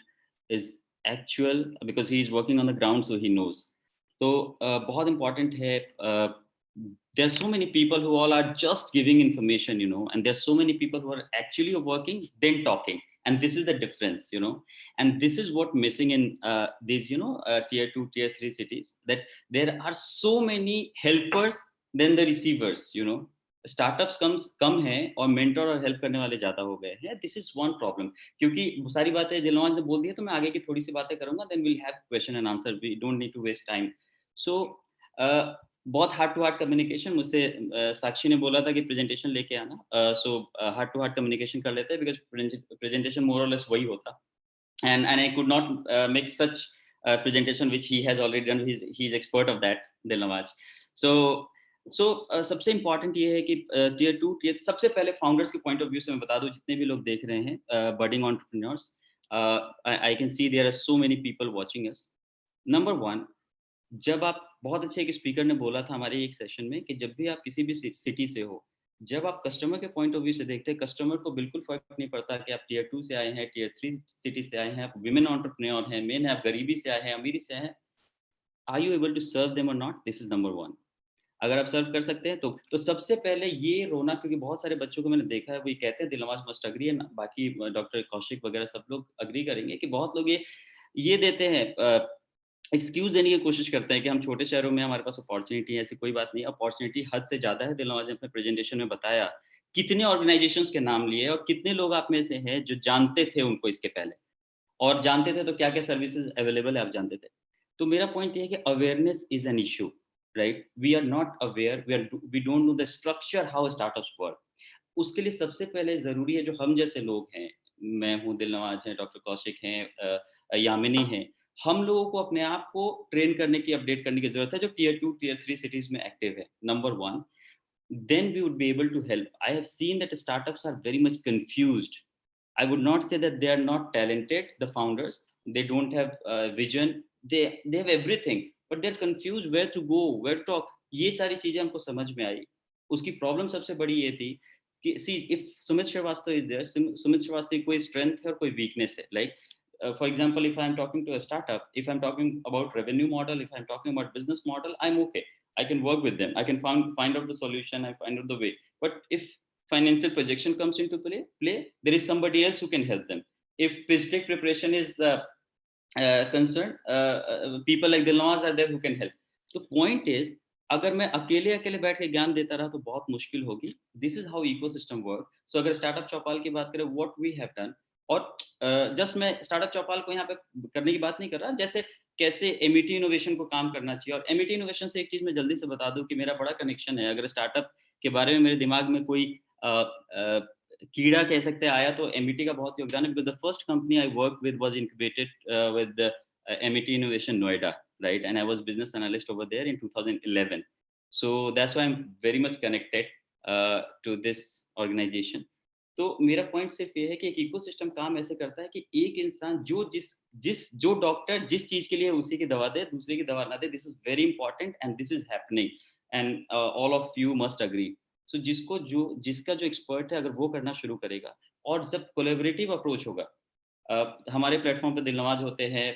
is actual because he is working on the ground, so he knows. So बहुत important है. There are so many people who all are just giving information, and there's so many people who are actually working, then talking. And this is the difference, and this is what missing in these, tier 2, tier 3 cities, that there are so many helpers than the receivers, startups कम हैं और mentor और help करने वाले ज़्यादा हो गए हैं. This is one problem. क्योंकि सारी बातें दिलनवाज ने बोल दी है, तो मैं आगे की थोड़ी सी बातें करूँगा. Then we'll have question and answer. We don't need to waste time. So बहुत हार्ट टू हार्ट कम्युनिकेशन. मुझसे साक्षी ने बोला था कि प्रेजेंटेशन लेके आना. So heart to heart communication कर लेते हैं बिकॉज प्रेजेंटेशन मोर और लेस वही होता. And I could not make such presentation which he has already done. He's expert of that, Dilnawaz. So सबसे इम्पॉर्टेंट ये है कि टीयर 2 टीयर सबसे पहले फाउंडर्स के पॉइंट ऑफ व्यू से मैं बता दूं, जितने भी लोग देख रहे हैं budding entrepreneurs, I can see there are so many people watching us. Number 1, जब आप बहुत अच्छे एक स्पीकर ने बोला था हमारे एक सेशन में कि जब भी आप किसी भी सिटी से हो, जब आप कस्टमर के पॉइंट ऑफ व्यू से देखते हैं, कस्टमर को बिल्कुल फर्क नहीं पड़ता कि आप टीयर 2 से आए हैं, टीयर 3 सिटी से आए हैं, आप विमेन एंटरप्रेन्योर हैं, मेन है, आप गरीबी से आए हैं, अमीरी से आए हैं, are you able to serve them और नॉट? This is number 1. अगर आप सर्व कर सकते हैं तो सबसे पहले ये रोना, क्योंकि बहुत सारे बच्चों को मैंने देखा है वो ये कहते हैं, दिलनवाज मस्ट अग्री है, बाकी डॉक्टर कौशिक वगैरह सब लोग अग्री करेंगे कि बहुत लोग ये देते हैं, एक्सक्यूज देने की कोशिश करते हैं कि हम छोटे शहरों में हमारे पास अपॉर्चुनिटी है. ऐसी कोई बात नहीं, अपॉर्चुनिटी हद से ज़्यादा है. दिलनवाज ने अपने प्रेजेंटेशन में बताया कितने ऑर्गेनाइजेशंस के नाम लिए और कितने लोग आप में से हैं जो जानते थे उनको इसके पहले, और जानते थे तो क्या क्या सर्विसेज अवेलेबल है आप जानते थे. तो मेरा पॉइंट ये है कि awareness is an issue, right? We are not aware, we don't know the structure how startups work. उसके लिए सबसे पहले ज़रूरी है, जो हम जैसे लोग हैं, मैं हूँ, दिलनवाज हैं, डॉक्टर कौशिक हैं, यामिनी हैं, हम लोगों को अपने आप को ट्रेन करने की, अपडेट करने की जरूरत है, जो टीयर 2 टीयर 3 सिटीज में एक्टिव है. Number 1, then we would be able to help. I have seen that startups are very much confused. I would not say that they are not talented, the founders, they don't have vision, they have everything, but they're confused where to go, where to talk. ये सारी चीजें हमको समझ में आई. उसकी problem सबसे बड़ी ये थी कि see, if Sumit Srivastav is there, Sumit Srivastav की कोई strength है और कोई weakness है. Like for example, if I'm talking to a startup, if I'm talking about revenue model, if I'm talking about business model, I'm okay. I can work with them. I can find out the solution. I find out the way. But if financial projection comes into play, there is somebody else who can help them. If pitch deck preparation is concerned, people like Dilnawaz are there who can help. The point is, अगर मैं अकेले अकेले बैठ के ज्ञान देता रहा तो बहुत मुश्किल होगी. This is how ecosystem work. So अगर स्टार्टअप चौपाल की बात करें, व्हाट वी हैव डन, और जस्ट मैं स्टार्टअप चौपाल को यहाँ पे करने की बात नहीं कर रहा, जैसे कैसे एमईटी इनोवेशन को काम करना चाहिए. और एमईटी इनोवेशन से एक चीज मैं जल्दी से बता दूं कि मेरा बड़ा कनेक्शन है. अगर स्टार्टअप के बारे में मेरे दिमाग में कोई कीड़ा कह सकते हैं आया तो एमईटी का बहुत योगदान है. Because the first company I work with was incubated with MET innovation Noida, right? And I was business analyst over there in 2011. So that's why I'm very much connected to this organization. तो मेरा point सिर्फ ये है कि एक ecosystem काम ऐसे करता है कि एक इंसान जो डॉक्टर जिस चीज के लिए उसी की दवा दे, दूसरे की दवा ना दे. This is very important and this is happening and all of you must agree. So जिसका जो एक्सपर्ट है, अगर वो करना शुरू करेगा और जब कोलैबोरेटिव अप्रोच होगा, हमारे प्लेटफॉर्म पे दिलनवाज होते हैं,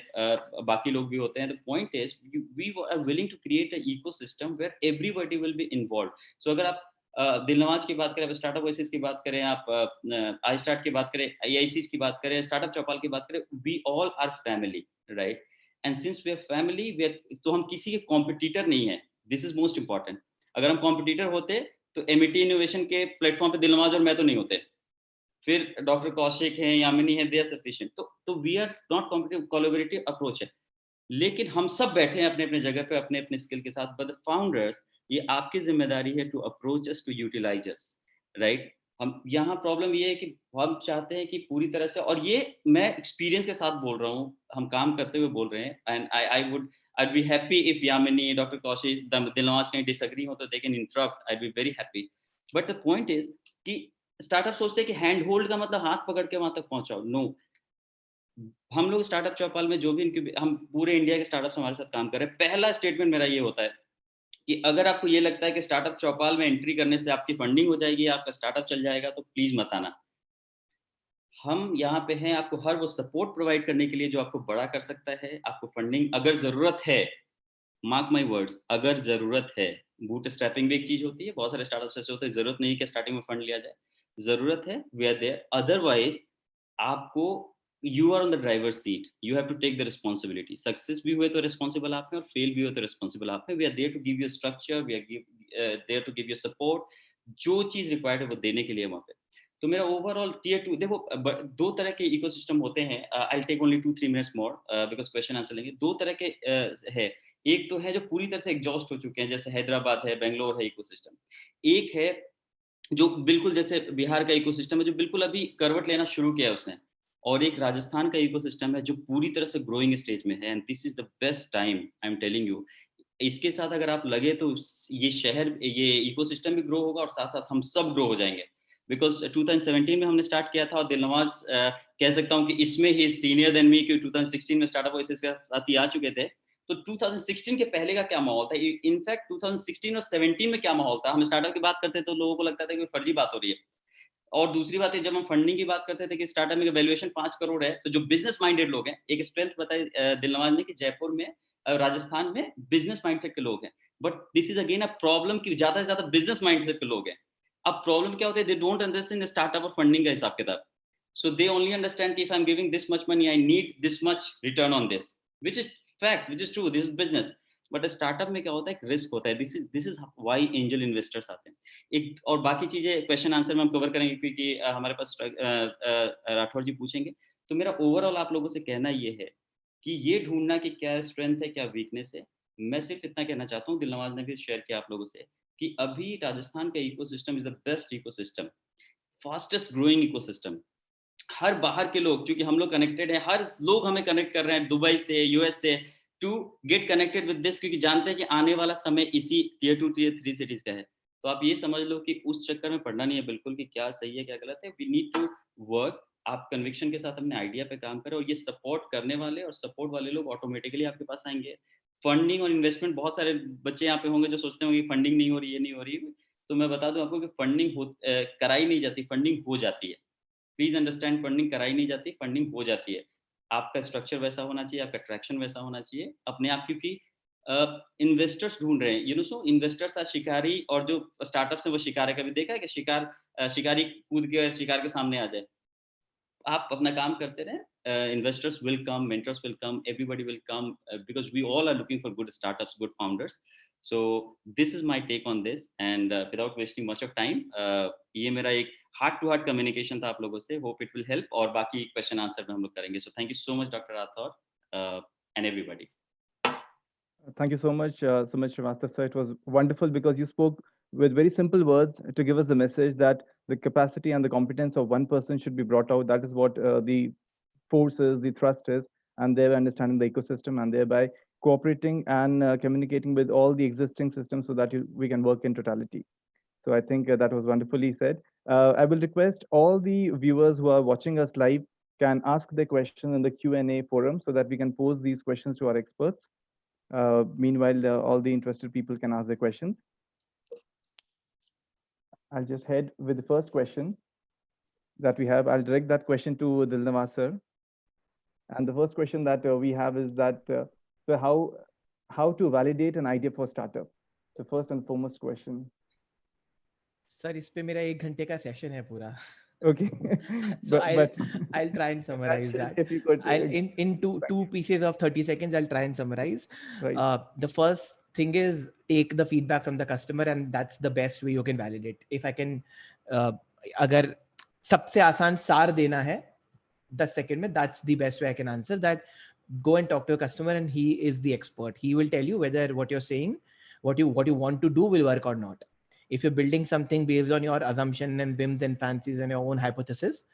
बाकी लोग भी होते हैं. The point is we are willing to create a ecosystem where everybody will be involve. So अगर आप दिलनवाज की बात करें, स्टार्टअप वॉइसेस की बात करें, आप आई स्टार्ट की बात करें, आईआईसीज की बात करें, स्टार्टअप चौपाल की बात करें, we all are family, right? And since we are family, तो हम किसी के कॉम्पिटिटर नहीं है. This is most important. अगर हम कॉम्पिटिटर होते तो एमईटी इनोवेशन के प्लेटफॉर्म पे दिलनवाज और मैं तो नहीं होते, फिर डॉक्टर कौशिक हैं, यामिनी है, दे आर सफिशिएंट. तो we are not competitive, collaborative approach है. लेकिन हम सब बैठे हैं अपने अपने जगह पे, अपने अपने स्किल के साथ. बट द फाउंडर्स, ये आपकी जिम्मेदारी है to approach us, to utilize us, right? हम यहाँ प्रॉब्लम ये है कि हम चाहते हैं कि पूरी तरह से, और ये मैं एक्सपीरियंस के साथ बोल रहा हूँ, हम काम करते हुए बोल रहे हैं. And I'd be happy if Yamini, Dr. Kaushik, Dilnawaz कहीं disagree हो तो they can interrupt. I'd be very happy. But the point is कि स्टार्टअप सोचते हैं कि हैंड होल्ड का मतलब हाथ पकड़ के वहां तक पहुंचाओ. नो, हम लोग स्टार्टअप चौपाल में जो भी हम पूरे इंडिया के स्टार्टअप्स हमारे साथ काम कर रहे हैं, पहला स्टेटमेंट मेरा ये होता है कि अगर आपको ये लगता है कि स्टार्टअप चौपाल में एंट्री करने से आपकी फंडिंग हो जाएगी, आपका स्टार्टअप चल जाएगा, तो प्लीज मत आना. हम यहाँ पे हैं आपको हर वो सपोर्ट प्रोवाइड करने के लिए जो आपको बड़ा कर सकता है. आपको फंडिंग अगर जरूरत है, मार्क माई वर्ड्स, अगर जरूरत है, बूट स्ट्रैपिंग भी एक चीज होती है. बहुत सारे स्टार्टअप्स ऐसे होते हैं, जरूरत नहीं कि स्टार्टिंग में फंड लिया जाए. जरूरत है, वी आर देयर. अदरवाइज आपको, you are on the driver seat, you have to take the responsibility. Success भी हुए तो रिस्पॉन्सिबल आप हैं, और फेल भी हुए तो रिस्पॉन्सिबल आप हैं. We are there to give you structure, we are there to give you support. जो चीज रिक्वायर्ड है वो देने के लिए वहाँ पे. तो मेरा ओवरऑल टीयर 2, देखो दो तरह के इकोसिस्टम होते हैं. I take only 2-3 minutes more because question answer लेंगे. दो तरह के है. एक तो है जो पूरी तरह से एग्जॉस्ट हो चुके हैं, जैसे हैदराबाद है, बेंगलोर है इकोसिस्टम. एक है जो बिल्कुल जैसे बिहार का इकोसिस्टम है, जो बिल्कुल अभी करवट लेना शुरू किया है उसने. और एक राजस्थान का इकोसिस्टम है जो पूरी तरह से ग्रोइंग स्टेज में है. And this is the best time, I am telling you. इसके साथ अगर आप लगे तो ये शहर, ये इकोसिस्टम भी ग्रो होगा और साथ साथ हम सब ग्रो हो जाएंगे. बिकॉज 2017 में हमने स्टार्ट किया था, और दिलनवाज कह सकता हूँ कि इसमें ही सीनियर देन मी, कि 2016 में स्टार्टअप वॉइसेस के साथ ही आ चुके थे. तो 2016 के पहले का क्या माहौल था, इनफैक्ट 2016 और 17 में क्या माहौल था. हम स्टार्टअप की बात करते तो लोगों को लगता था कि फर्जी बात हो रही है. और दूसरी बात है, जब हम फंडिंग की बात करते थे कि स्टार्टअप में वैल्यूएशन 5 करोड़ है, तो जो बिजनेस माइंडेड लोग हैं, एक स्ट्रेंथ बताई दिलनवाज ने कि जयपुर में, राजस्थान में बिजनेस माइंडसेट के लोग हैं. But this is again a problem कि ज्यादा से ज्यादा बिजनेस माइंडसेट के लोग हैं. अब प्रॉब्लम क्या होता है, दे डोंट अंडरस्टैंड स्टार्टअप और फंडिंग का हिसाब किताब. सो दे ओनली अंडरस्टैंड कि if I am giving this much money, I need this much return on this, which is fact, which is true, this is business. But startup में क्या होता है, एक रिस्क होता है. This is why angel investors आते हैं. एक और बाकी चीजें क्वेश्चन आंसर में हम कवर करेंगे, क्योंकि हमारे पास राठौर जी पूछेंगे. तो मेरा ओवरऑल आप लोगों से कहना ये है कि ये ढूंढना कि क्या स्ट्रेंथ है, क्या वीकनेस है. मैं सिर्फ इतना कहना चाहता हूँ, दिलनवाज ने भी शेयर किया आप लोगों से, कि अभी राजस्थान का ecosystem is the best ecosystem, fastest growing ecosystem. हर बाहर के लोग, क्योंकि हम लोग कनेक्टेड हैं, हर लोग हमें कनेक्ट कर रहे हैं दुबई से, यूएस से, to get connected with this, क्योंकि जानते हैं कि आने वाला समय इसी टीयर 2 टीयर 3 सिटीज का है. तो आप ये समझ लो कि उस चक्कर में पड़ना नहीं है बिल्कुल कि क्या सही है क्या गलत है. We need to work. आप कन्विक्शन के साथ अपने आइडिया पे काम करें, और ये सपोर्ट करने वाले और सपोर्ट वाले लोग ऑटोमेटिकली आपके पास आएंगे. फंडिंग और इन्वेस्टमेंट, बहुत सारे बच्चे यहाँ पे होंगे जो सोचते होंगे फंडिंग नहीं हो रही, ये नहीं हो रही. तो मैं बता दूं आपको कि फंडिंग कराई नहीं जाती, फंडिंग हो जाती है. प्लीज अंडरस्टैंड, फंडिंग कराई नहीं जाती, फंडिंग हो जाती है. आपका स्ट्रक्चर वैसा होना चाहिए, आपका ट्रैक्शन वैसा होना चाहिए अपने आप, क्योंकि इन्वेस्टर्स ढूंढ रहे हैं, you know, so investors are शिकारी, और जो स्टार्टअप्स है वो शिकार है। कभी देखा है कि शिकारी कूद के शिकार के सामने आ जाए? आप अपना काम करते रहें, investors will come, mentors will come, everybody will come, because we all are looking for good startups, good founders. So this is my take on this, and without wasting much of time, ये मेरा एक heart to heart communication था आप लोगों से। Hope it will help, और बाकी question answer में हम लोग करेंगे। So thank you so much doctor Rathore and everybody. Thank you so much, Srivastava sir. It was wonderful because you spoke with very simple words to give us the message that the capacity and the competence of one person should be brought out. That is what the force is, the thrust is, and they're understanding the ecosystem and thereby cooperating and communicating with all the existing systems so that we can work in totality. So I think that was wonderfully said. I will request all the viewers who are watching us live can ask their question in the Q&A forum so that we can pose these questions to our experts. Meanwhile, all the interested people can ask their questions. I'll just head with the first question that we have. I'll direct that question to Dilnawaz sir. And the first question that we have is that, so how to validate an idea for startup? The first and foremost question. Sir इस पे मेरा 1 घंटे का session है पूरा. Okay. So but I'll try and summarize that. If you could, I'll in two pieces of 30 seconds, I'll try and summarize. Right. The first thing is take the feedback from the customer, and that's the best way you can validate. If I can, अगर सबसे आसान सार देना है 10 second में, that's the best way I can answer that. Go and talk to a customer, and he is the expert. He will tell you whether what you're saying, what you want to do will work or not. If you're building something based on your assumption and whims and fancies and your own hypothesis,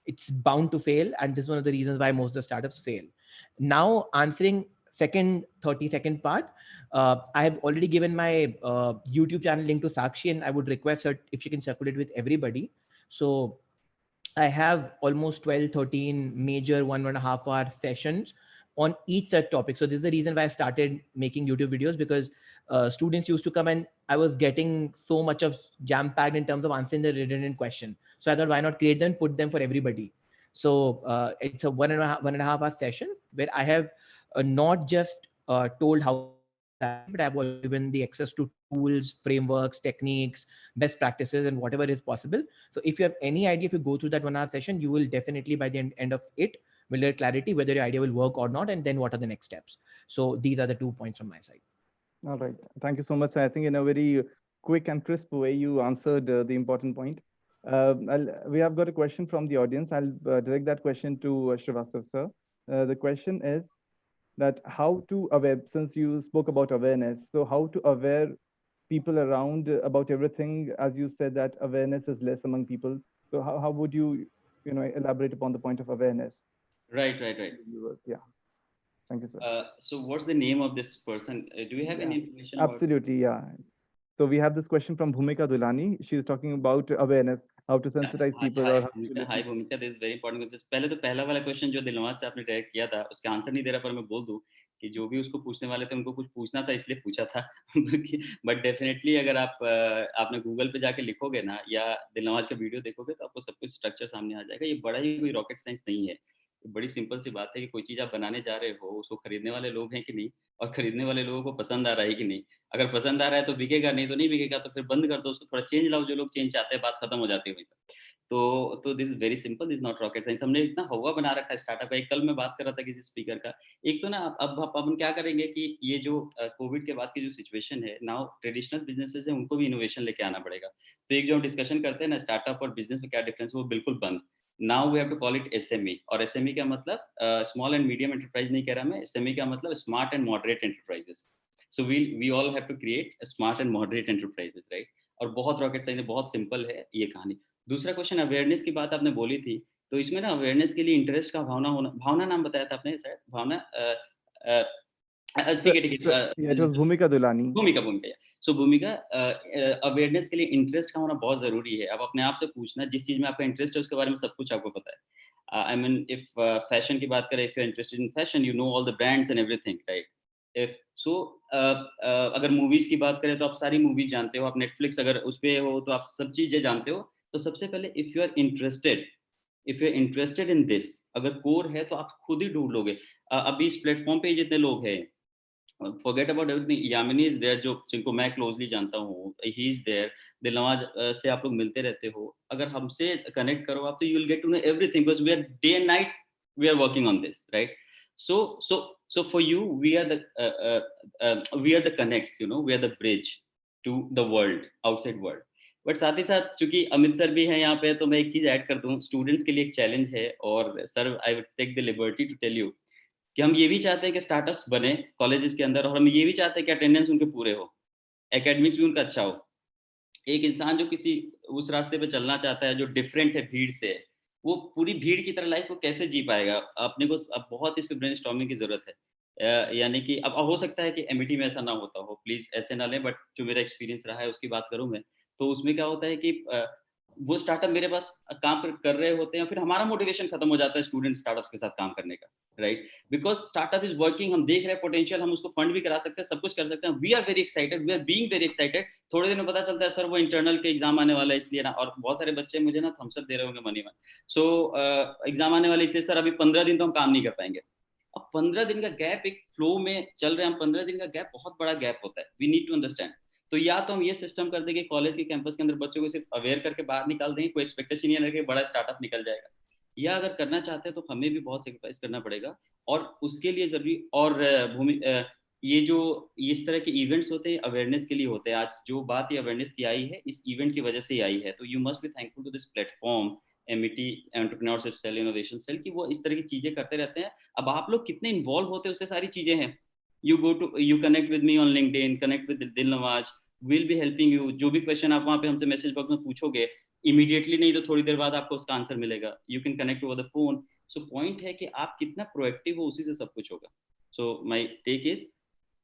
it's bound to fail. And this is one of the reasons why most of the startups fail. Now, answering second 30-second part, I have already given my YouTube channel link to Sakshi, and I would request her if she can circulate with everybody. So I have almost 12, 13 major 1.5 hour sessions on each set topic. So this is the reason why I started making YouTube videos, because students used to come and I was getting so much of jam packed in terms of answering the redundant question. So I thought, why not create them and put them for everybody? So it's a 1.5 hour session where I have not just told how, but I've also given the access to tools, frameworks, techniques, best practices, and whatever is possible. So if you have any idea, if you go through that 1 hour session, you will definitely by the end of it will get clarity whether your idea will work or not, and then what are the next steps. So these are the 2 points from my side. All right. Thank you so much. I think in a very quick and crisp way, you answered the important point. We have got a question from the audience. I'll direct that question to Srivastava sir. The question is that how to aware, since you spoke about awareness, so how to aware people around about everything, as you said that awareness is less among people. So how would you elaborate upon the point of awareness? Right. Yeah. Thank you, sir. So what's the name of this person? Do we have any information? Absolutely, yeah. So we have this question from Bhumika Dulani. She's talking about awareness, how to sensitize people. Hi Bhumika, this is very important. पहले तो पहला वाला question जो दिलनवाज से आपने direct किया था, उसका आंसर नहीं दे रहा, पर मैं बोल दूं कि जो भी उसको पूछने वाले थे उनको कुछ पूछना था, इसलिए पूछा था. बट डेफिनेटली अगर आपने गूगल पे जाके लिखोगे ना, या दिलनवाज का वीडियो देखोगे, तो आपको सब कुछ स्ट्रक्चर सामने आ जाएगा. ये बड़ा ही कोई रॉकेट साइंस नहीं है. बड़ी सिंपल सी बात है कि कोई चीज आप बनाने जा रहे हो, उसको खरीदने वाले लोग हैं कि नहीं, और खरीदने वाले लोगों को पसंद आ रहा है कि नहीं. अगर पसंद आ रहा है तो बिकेगा, नहीं तो नहीं बिकेगा, तो फिर बंद कर दो उसको, थोड़ा चेंज लाओ. जो लोग चेंज चाहते हैं, बात खत्म हो जाती है वहीं पर. तो this is very simple, this not rocket science. हमने इतना हवा बना रखा है स्टार्टअप का. एक कल मैं बात कर रहा था किसी स्पीकर का, एक तो ना अब अपन क्या करेंगे कि ये जो कोविड के बाद की जो सिचुएशन है, नाउ ट्रेडिशनल बिजनेसेस है, उनको भी इनोवेशन लेके आना पड़ेगा. तो एक जो हम डिस्कशन करते हैं ना, स्टार्टअप और बिजनेस में क्या डिफरेंस है, वो बिल्कुल बंद. Now we have to call it SME. और एसएमई का मतलब स्मॉल एंड मीडियम एंटरप्राइज नहीं कह रहा मैं. एसएमई का मतलब smart and moderate enterprises. So we all have to create smart and moderate enterprises, right. और बहुत रॉकेट साइंस है, बहुत सिंपल है ये कहानी. दूसरा क्वेश्चन, अवेयरनेस की बात आपने बोली थी, तो इसमें ना अवेयरनेस के लिए इंटरेस्ट का भावना होना. भावना नाम बताया था आपने शायद, भावना. ठीक है. भूमिका दुलानी. भूमिका. सो भूमिका, अवेयरनेस के लिए इंटरेस्ट का होना बहुत जरूरी है. अब अपने आप से पूछना, जिस चीज में आपका इंटरेस्ट है उसके बारे में सब कुछ आपको पता है. आई मीन इफ फैशन की बात करें, if you are interested in fashion, you know all the brands and everything, right. If so अगर मूवीज की बात करें तो आप सारी मूवीज जानते हो. आप नेटफ्लिक्स अगर उस पे हो तो आप सब चीजें जानते हो. तो सबसे पहले if you are interested in this, अगर कोर है तो आप खुद ही ढूंढ लोगे. अभी इस प्लेटफॉर्म पे जितने लोग हैं, forget about everything. Yamini is there, जो जिनको मैं closely जानता हूँ, he is there. दिलनवाज से आप लोग मिलते रहते हो. अगर हमसे connect करो आप तो you will get to know everything because we are day and night we are working on this, right? So for you we are the connects, you know, we are the bridge to the world, outside world. But साथ ही साथ चूंकि Amit sir भी हैं यहाँ पे, तो मैं एक चीज ऐड कर दूं, स्टूडेंट्स के लिए एक चैलेंज है. और sir I would take the liberty to tell you कि हम ये भी चाहते हैं कि स्टार्टअप्स बने कॉलेजेस के अंदर, और हम ये भी चाहते हैं कि अटेंडेंस उनके पूरे हो, एकेडमिक्स भी उनका अच्छा हो. एक इंसान जो किसी उस रास्ते पे चलना चाहता है जो डिफरेंट है भीड़ से, वो पूरी भीड़ की तरह लाइफ को कैसे जी पाएगा? अपने को अब बहुत इस पे ब्रेनस्टॉर्मिंग की जरूरत है. यानी कि अब हो सकता है कि एमईटी में ऐसा ना होता हो, प्लीज ऐसे ना लें, बट जो मेरा एक्सपीरियंस रहा है उसकी बात करूं मैं, तो उसमें क्या होता है कि वो स्टार्टअप मेरे पास काम कर रहे होते हैं, फिर हमारा मोटिवेशन खत्म हो जाता है स्टूडेंट स्टार्टअप्स के साथ काम करने का, right? Because startup is working, हम देख रहे हैं पोटेंशियल, हम उसको फंड भी करा सकते हैं, सब कुछ कर सकते हैं. We are very excited, we are being very excited. थोड़े दिन में पता चलता है सर वो इंटरनल के एग्जाम आने वाला है इसलिए ना, और बहुत सारे बच्चे मुझे ना थम्स अप दे रहे होंगे मनी में. सो एग्जाम आने वाले इसलिए सर अभी 15 दिन तो हम काम नहीं कर पाएंगे. अब 15 दिन का गैप, एक फ्लो में चल रहे हैं हम, 15 दिन का गैप बहुत बड़ा गैप होता है. We need to understand. तो या तो हम ये सिस्टम कर देंगे कॉलेज के कैंपस के अंदर बच्चों को सिर्फ अवेयर करके बाहर निकाल देंगे, कोई एक्सपेक्टेशन नहीं रखे बड़ा स्टार्टअप निकल जाएगा, या अगर करना चाहते हैं तो हमें भी बहुत सेक्रीफाइस करना पड़ेगा. और उसके लिए जरूरी, और ये जो इस तरह के इवेंट्स होते हैं अवेयरनेस के लिए होते हैं. आज जो बात ये अवेयरनेस की आई है इस इवेंट की वजह से ही आई है, तो you must be thankful to this platform MET entrepreneurship cell, innovation cell, कि वो इस तरह की चीजें करते रहते हैं. अब आप लोग कितने इन्वॉल्व होते हैं उससे सारी चीजें हैं. You connect with me on LinkedIn, connect with Dilnawaz, will be helping you. जो भी क्वेश्चन आप वहाँ पे हमसे मैसेज बॉक्स में पूछोगे, इमीडिएटली नहीं तो थोड़ी देर बाद आपको उसका आंसर मिलेगा. You can connect over the phone. So point है कि आप कितना प्रोएक्टिव हो, उसी से सब कुछ होगा. सो माय टेक इज,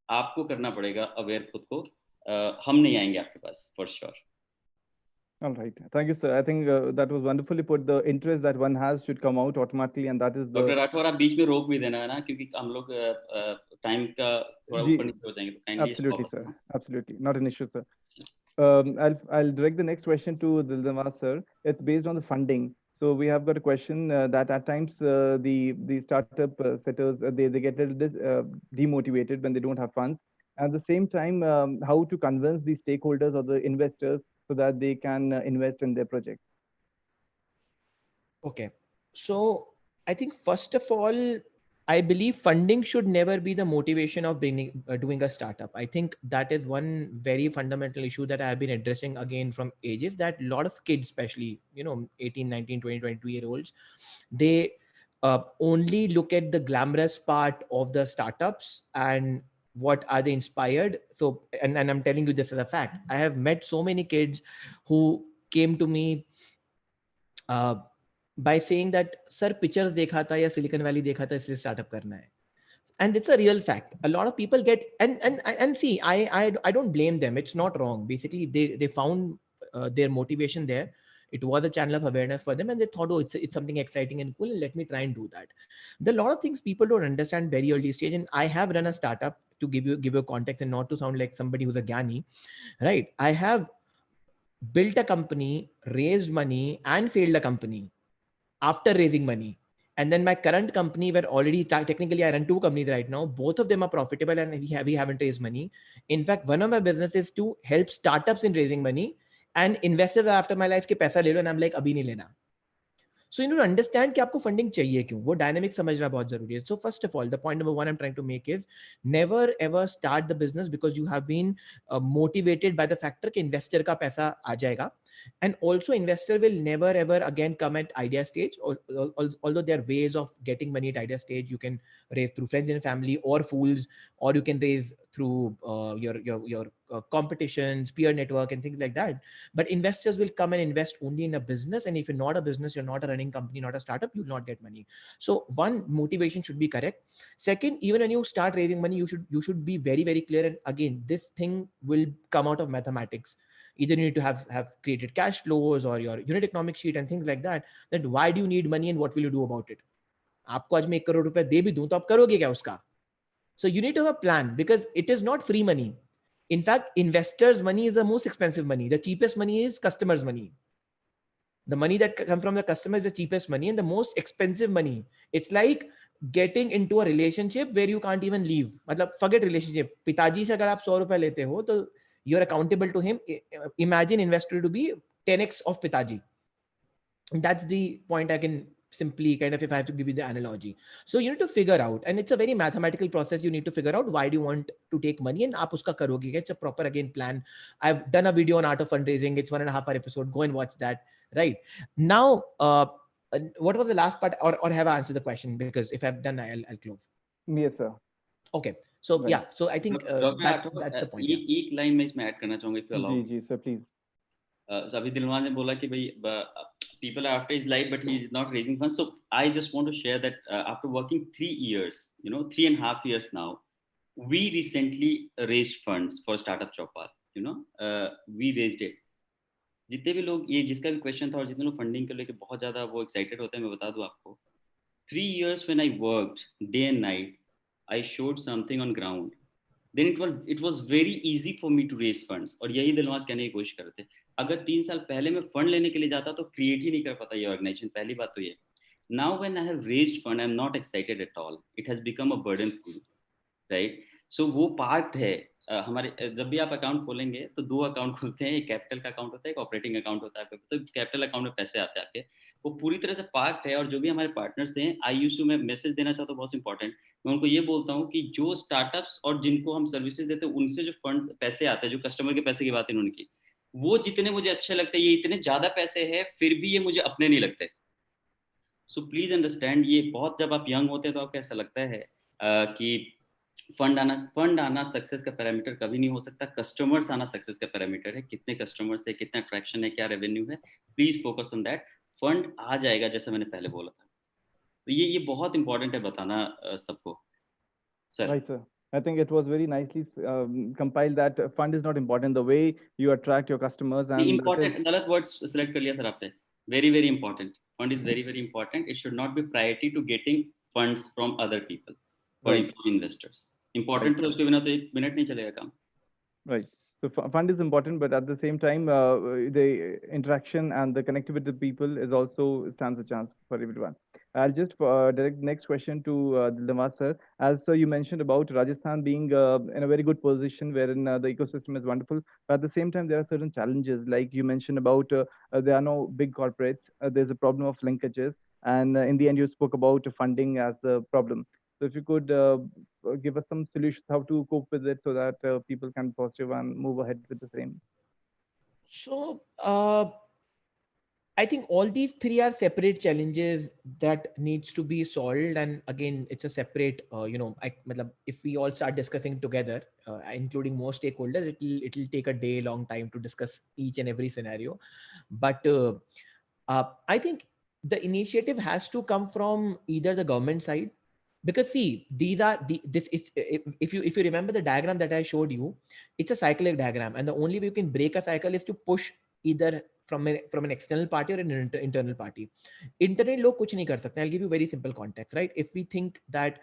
आपको करना पड़ेगा अवेयर खुद को. हम नहीं आएंगे आपके पास for sure. All right. Thank you, sir. I think that was wonderfully put. The interest that one has should come out automatically, and that is the. Doctor Rathore, आप बीच में रोक भी देना है ना, क्योंकि हम लोग टाइम का थोड़ा ऊपर नीचे हो जाएंगे, तो kindly. Absolutely, sir. Absolutely, not an issue, sir. I'll direct the next question to Dilnawaz, sir. It's based on the funding. So we have got a question that at times the startup setters they get a little demotivated when they don't have funds. At the same time, how to convince the stakeholders or the investors so that they can invest in their project. Okay, so I think first of all, I believe funding should never be the motivation of doing a startup. I think that is one very fundamental issue that I have been addressing again from ages, that a lot of kids, especially, 18, 19, 20, 22-year-olds, they only look at the glamorous part of the startups and what are they inspired. So, and I'm telling you this as a fact. I have met so many kids who came to me by saying that sir pictures dekha tha ya Silicon Valley dekha tha isliye startup karna hai. And it's a real fact. A lot of people get and see, I don't blame them. It's not wrong. Basically they found their motivation there. It was a channel of awareness for them, and they thought, oh, it's something exciting and cool, and let me try and do that. There are a lot of things people don't understand very early stage, and I have run a startup, to give you context and not to sound like somebody who's a gyani, right? I have built a company, raised money, and failed a company after raising money. And then my current company, where already technically I run two companies right now, both of them are profitable, and we haven't raised money. In fact, one of my businesses is to help startups in raising money, and investors are after my life के पैसा ले लो, and I'm like अभी नहीं लेना. So you need to understand कि आपको funding चाहिए क्यों, वो dynamic समझना बहुत जरूरी है. So first of all, the point number one I'm trying to make is never ever start the business because you have been motivated by the factor कि investor का पैसा आ जाएगा. And also investor will never ever again come at idea stage, although there are ways of getting money at idea stage. You can raise through friends and family or fools, or you can raise through your competitions, peer network, and things like that. But investors will come and invest only in a business, and if you're not a business, you're not a running company, not a startup, you'll not get money. So one, motivation should be correct. Second, even when you start raising money, you should be very, very clear. And again, this thing will come out of mathematics. Either you need to have created cash flows or your unit economic sheet and things like that. That why do you need money and what will you do about it? आपको आज मैं 1 करोड़ रुपए दे भी दूं तो आप करोगे क्या उसका? So you need to have a plan, because it is not free money. In fact, investors' money is the most expensive money. The cheapest money is customers' money. The money that comes from the customer is the cheapest money, and the most expensive money. It's like getting into a relationship where you can't even leave. मतलब forget relationship. पिताजी से अगर आप 100 रुपए लेते हो तो you're accountable to him. Imagine investor to be 10x of पिताजी. That's the point I can simply kind of, if I have to give you the analogy. So you need to figure out, and it's a very mathematical process. You need to figure out why do you want to take money, and आप उसका करोगे. It's a proper again plan. I've done a video on art of fundraising. It's 1.5 hour episode. Go and watch that. Right now, what was the last part, or have I answered the question? Because if I've done, I'll close. Yes, sir. Okay. So Right. yeah. So I think that's the point. एक line में इसमें add करना चाहूंगा if you allow. Ji sir, please. So अभी दिलवान ने बोला कि भाई people are after his life, but he is not raising funds. So I just want to share that after working 3 years, 3.5 years now, we recently raised funds for Startup Chopal. We raised it. जितने भी लोग ये जिसका भी question था और जितने लोग फंडिंग को लेके बहुत ज्यादा वो एक्साइटेड होते हैं, मैं बता दूं आपको, 3 years when I worked day and night, I showed something on ground. Then it was very easy for me to raise funds. और यही दिलवाज कहने की कोशिश करते थे. अगर 3 साल पहले मैं फंड लेने के लिए जाता तो क्रिएट ही नहीं कर पाता ये ऑर्गेनाइजेशन. पहली बात तो ये. Now when I have raised fund, I'm not excited at all. It has become a burden for me, right? So वो पार्ट है. हमारे जब भी आप अकाउंट खोलेंगे तो 2 अकाउंट खोलते हैं. एक कैपिटल का अकाउंट होता है, एक ऑपरेटिंग अकाउंट होता है. तो कैपिटल अकाउंट में पैसे आते हैं आपके, वो पूरी तरह से पार्ट है. और जो भी हमारे पार्टनर्स हैं, आई यूज्ड टू, मैं मैसेज देना चाहता हूँ बहुत इंपॉर्टेंट, मैं उनको ये बोलता हूँ कि जो स्टार्टअप्स और जिनको हम सर्विसेज देते हैं उनसे जो फंड पैसे आते हैं, जो कस्टमर के पैसे की बात है उनकी, वो जितने मुझे अच्छे लगते हैं, ये इतने ज्यादा पैसे हैं फिर भी ये मुझे अपने नहीं लगते. सो प्लीज अंडरस्टैंड, ये बहुत, जब आप यंग होते हैं तो आपको ऐसा लगता है कि फंड आना सक्सेस का पैरामीटर कभी नहीं हो सकता. कस्टमर्स आना सक्सेस का पैरामीटर है. कितने कस्टमर्स है, कितना अट्रैक्शन है, क्या रेवेन्यू है, please focus on that. Fund आ जाएगा, जैसे मैंने पहले बोला था. तो ये बहुत इंपॉर्टेंट है बताना सबको. Sir. Right, sir. I think it was very nicely compiled that fund is not important. The way you attract your customers and important. गलत words select कर लिया सर आपने. Very very important. Fund is very very important. It should not be priority to getting funds from other people, for investors. Important तो उसके बिना तो 1 minute नहीं चलेगा काम. Right. So fund is important, but at the same time, the interaction and the connectivity with the people is also stands a chance for everyone. I'll just direct the next question to Dilnawaz sir. As you mentioned about Rajasthan being in a very good position wherein the ecosystem is wonderful, but at the same time there are certain challenges. Like you mentioned about there are no big corporates. There's a problem of linkages, and in the end you spoke about funding as a problem. So if you could give us some solutions how to cope with it so that people can be positive and move ahead with the same. So I think all these 3 are separate challenges that needs to be solved. And again, it's a separate, if we all start discussing together, including more stakeholders, it'll take a day long time to discuss each and every scenario. But I think the initiative has to come from either the government side, because see, these are this is, if you remember the diagram that I showed you, it's a cyclic diagram, and the only way you can break a cycle is to push either from an external party or an internal party. Internal log kuch nahi kar sakte. I'll give you very simple context, right? If we think that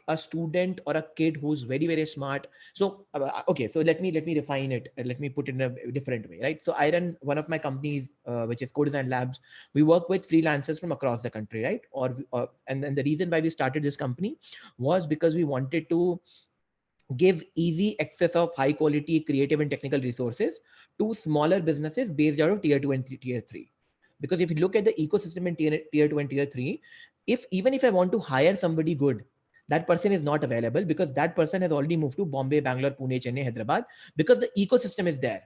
a student or a kid who's very very smart, so okay, so let me refine it, let me put it in a different way, right? So I run one of my companies, which is Co-Design Labs. We work with freelancers from across the country, right? And then the reason why we started this company was because we wanted to give easy access of high quality creative and technical resources to smaller businesses based out of tier 2 and tier 3. Because if you look at the ecosystem in tier 2 and tier 3, even if I want to hire somebody good, that person is not available because that person has already moved to Bombay, Bangalore, Pune, Chennai, Hyderabad, because the ecosystem is there.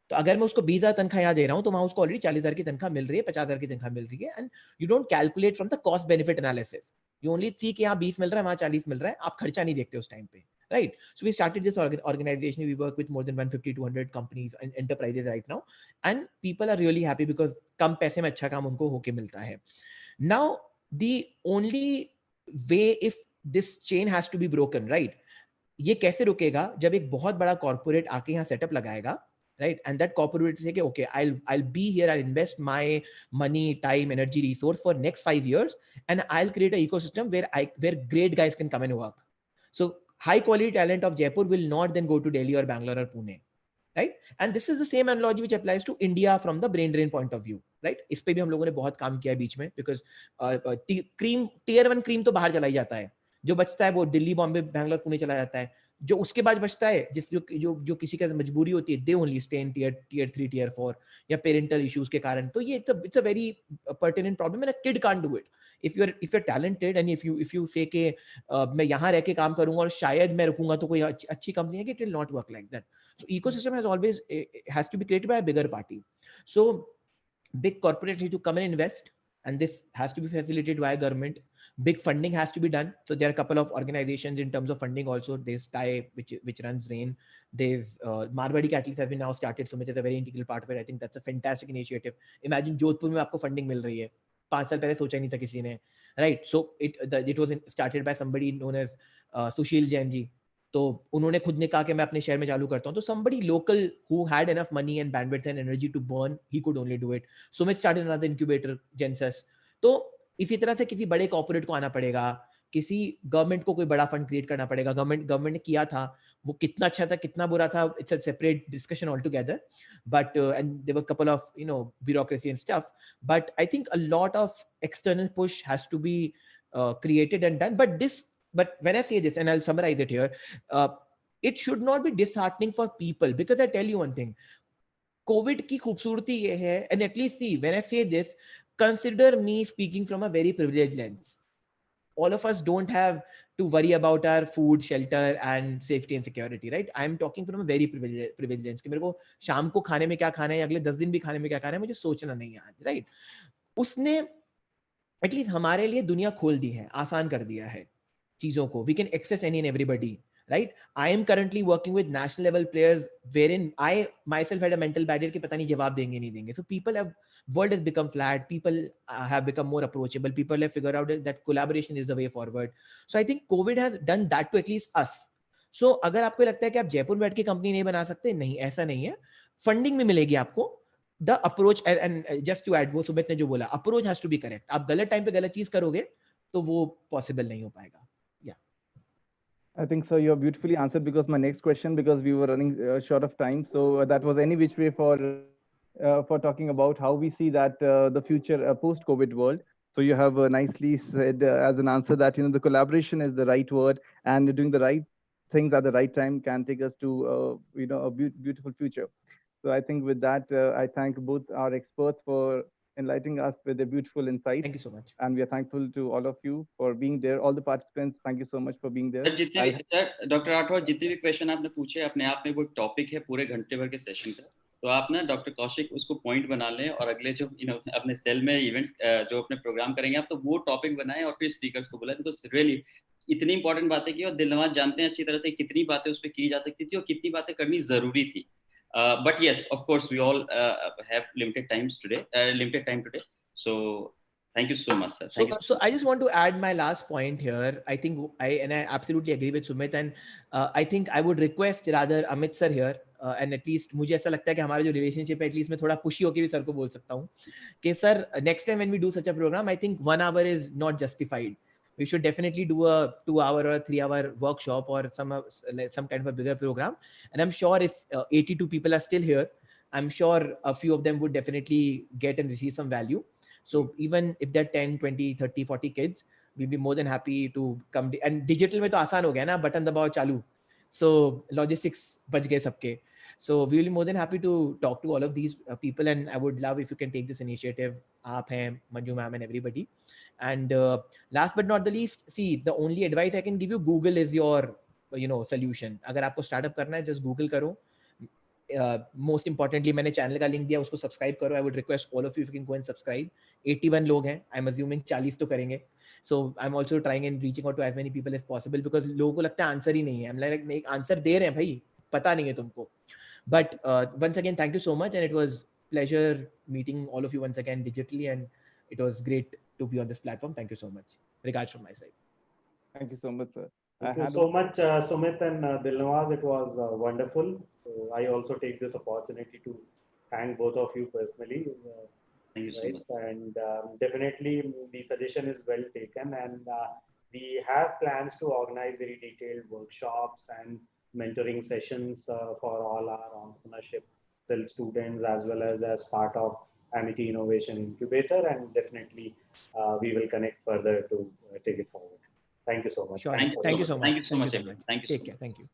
तो अगर मैं उसको 20,000 तनख्वाह यहाँ दे रहा हूँ तो वहाँ उसको ऑलरेडी 40,000 की तनख्वाह मिल रही है, 50,000 की तनख्वाह मिल रही है, and you don't calculate from the cost benefit analysis. You only see कि यहाँ 20 मिल रहा है, वहाँ 40 मिल रहा है, आप खर्चा नहीं देखते उस टाइम पे, right? So we started this organization. We work with more than 150-200 companies and enterprises right now, and people are really happy because कम पैसे में अच्छा काम उनको होके मिलता है. Now the only way, if this chain has to be broken, right? ये कैसे रुकेगा जब एक बहुत बड़ा कॉर्पोरेट आके यहाँ सेटअप लगाएगा, right? And that corporate say, okay, I'll be here, I'll invest my money, time, energy, resource for next 5 years, and I'll create an ecosystem where great guys can come and work. So high quality talent of Jaipur will not then go to Delhi or Bangalore or Pune, right? And this is the same analogy which applies to India from the brain drain point of view. Right. इस पे भी हम लोगों ने बहुत काम किया है बीच में, बिकॉज क्रीम टियर 1 क्रीम तो बाहर चला ही जाता है, जो बचता है वो दिल्ली, बॉम्बे, बैंगलोर, पुणे चला जाता है. जो उसके बाद बचता है, जिस जो जो जो किसी का मजबूरी होती है, they only stay in tier 3 tier 4 या पेरेंटल इश्यूज के कारण. तो ये it's a very pertinent problem and a kid can't do it. If you are talented and if you say के मैं यहाँ रह के काम करूंगा और शायद मैं रुकूंगा तो कोई अच्छी कंपनी है, कि it will not work like that. So ecosystem has always has to be created by a bigger party. So big corporates need to come and invest, and this has to be facilitated by government. Big funding has to be done. So there are a couple of organizations in terms of funding also. There's TIE, which runs RAIN. There's Marwadi Catalyst has been now started, so which is a very integral part of it. I think that's a fantastic initiative. Imagine Jodhpur में आपको funding मिल रही है, 5 साल पहले सोचा नहीं था किसी ने, right? So it was started by somebody known as Sushil Jain ji. तो उन्होंने खुद ने कहा कि मैं अपने शहर में चालू करता हूँ. तो somebody local who had enough money and bandwidth and energy to burn, he could only do it. Sumit started another incubator, Genesis. तो इसी तरह से किसी बड़े कॉर्पोरेट को आना पड़ेगा, किसी गवर्नमेंट को कोई बड़ा फंड क्रिएट करना पड़ेगा. गवर्नमेंट ने किया था, वो कितना अच्छा था कितना बुरा था, it's a separate discussion all together. But and there were couple of bureaucracy and stuff. But I think a lot of external push has to be created and done. But when I say this, and I'll summarize it here, it should not be disheartening for people, because I tell you one thing, COVID की खूबसूरती ये है, and at least see, when I say this, consider me speaking from a very privileged lens. All of us don't have to worry about our food, shelter and safety and security, right? I'm talking from a very privileged lens कि मेरे को शाम को खाने में क्या खाना है, अगले 10 दिन भी खाने में क्या खाना है, मुझे सोचना नहीं है आज, right? उसने एटलीस्ट हमारे लिए दुनिया खोल दी है, आसान कर दिया है चीजों को. We can access any and everybody, right? I am currently working with national level players wherein I myself had a mental barrier कि पता नहीं जवाब देंगे नहीं देंगे. So people have, world has become flat, people have become more approachable, people have figured out that collaboration is the way forward. So I think COVID has done that to at least us. So अगर आपको लगता है कि आप जयपुर में बैठ के company नहीं बना सकते, नहीं, ऐसा नहीं है. फंडिंग भी मिलेगी आपको. The approach, and just to add, वो सुमित ने जो बोला, approach has to be correct. आप गलत टाइम पे गलत चीज करोगे तो वो पॉसिबल नहीं हो पाएगा. I think so. You're beautifully answered, because my next question, because we were running short of time, so that was any which way for talking about how we see that the future post-COVID world. So you have nicely said as an answer that the collaboration is the right word, and doing the right things at the right time can take us to a beautiful future. So I think with that, I thank both our experts for enlightening us with their beautiful insights. Thank you so much. And we are thankful to all of you for being there. All the participants, thank you so much for being there. Sir जितने भी sir doctor Rathore जितने भी question आपने पूछे अपने आप में वो टॉपिक है पूरे घंटे भर के सेशन का. तो आप ना डॉक्टर कौशिक उसको पॉइंट बना लें, और अगले जो अपने सेल में इवेंट्स जो अपने प्रोग्राम करेंगे आप, तो वो टॉपिक बनाएं और फिर स्पीकर्स को बुलाएं. बिकॉज रियली इतनी इंपॉर्टेंट बातें की, और दिलनवाज जानते हैं अच्छी तरह से कितनी बातें उस पर की जा सकती थी और कितनी बातें करनी जरूरी थी. But yes, of course, we all have limited time today. So thank you so much, sir. Thank you. So I just want to add my last point here. I think I absolutely agree with Sumit, and I think I would request rather Amit sir here, and at least मुझे ऐसा लगता है कि हमारा जो relationship है, at least मैं थोड़ा pushy होके भी सर को बोल सकता हूँ कि sir next time when we do such a program, I think 1 hour is not justified. We should definitely do a 2 hour or a 3 hour workshop or some kind of a bigger program. And I'm sure if 82 people are still here, I'm sure a few of them would definitely get and receive some value. So even if there are 10, 20, 30, 40 kids, we'll be more than happy to come. And digital में तो आसान हो गया ना, button दबाओ चालू. So logistics बच गए सबके. So we will be more than happy to talk to all of these people, and I would love if you can take this initiative. आप हैं, Manju ma'am and everybody. And last but not the least, see, the only advice I can give you, Google is your solution. अगर आपको startup करना है, just Google करो. Most importantly, मैंने channel का link दिया, उसको सब्सक्राइब करो. I would request all of you if you can go and subscribe. 81 लोग हैं, I'm assuming 40 तो करेंगे. So I'm also trying and reaching out to as many people as possible, because लोगों को लगता है आंसर ही नहीं है. I'm like, नहीं, आंसर दे रहे हैं भाई, पता नहीं है तुमको. But once again, thank you so much, and it was pleasure meeting all of you once again digitally, and it was great to be on this platform. Thank you so much. Regards from my side. Thank you so much, sir. Thank you so much, Sumit and Dilnawaz. It was wonderful. So I also take this opportunity to thank both of you personally. Thank you so right? much. And definitely the suggestion is well taken, and we have plans to organize very detailed workshops and mentoring sessions for all our entrepreneurship cell students, as well as part of Amity Innovation Incubator, and definitely we will connect further to take it forward. Thank you so much. Sure. Thanks for Thank you listening. so much. Thank you so much, everyone. Thank you so Take much. care. Thank you.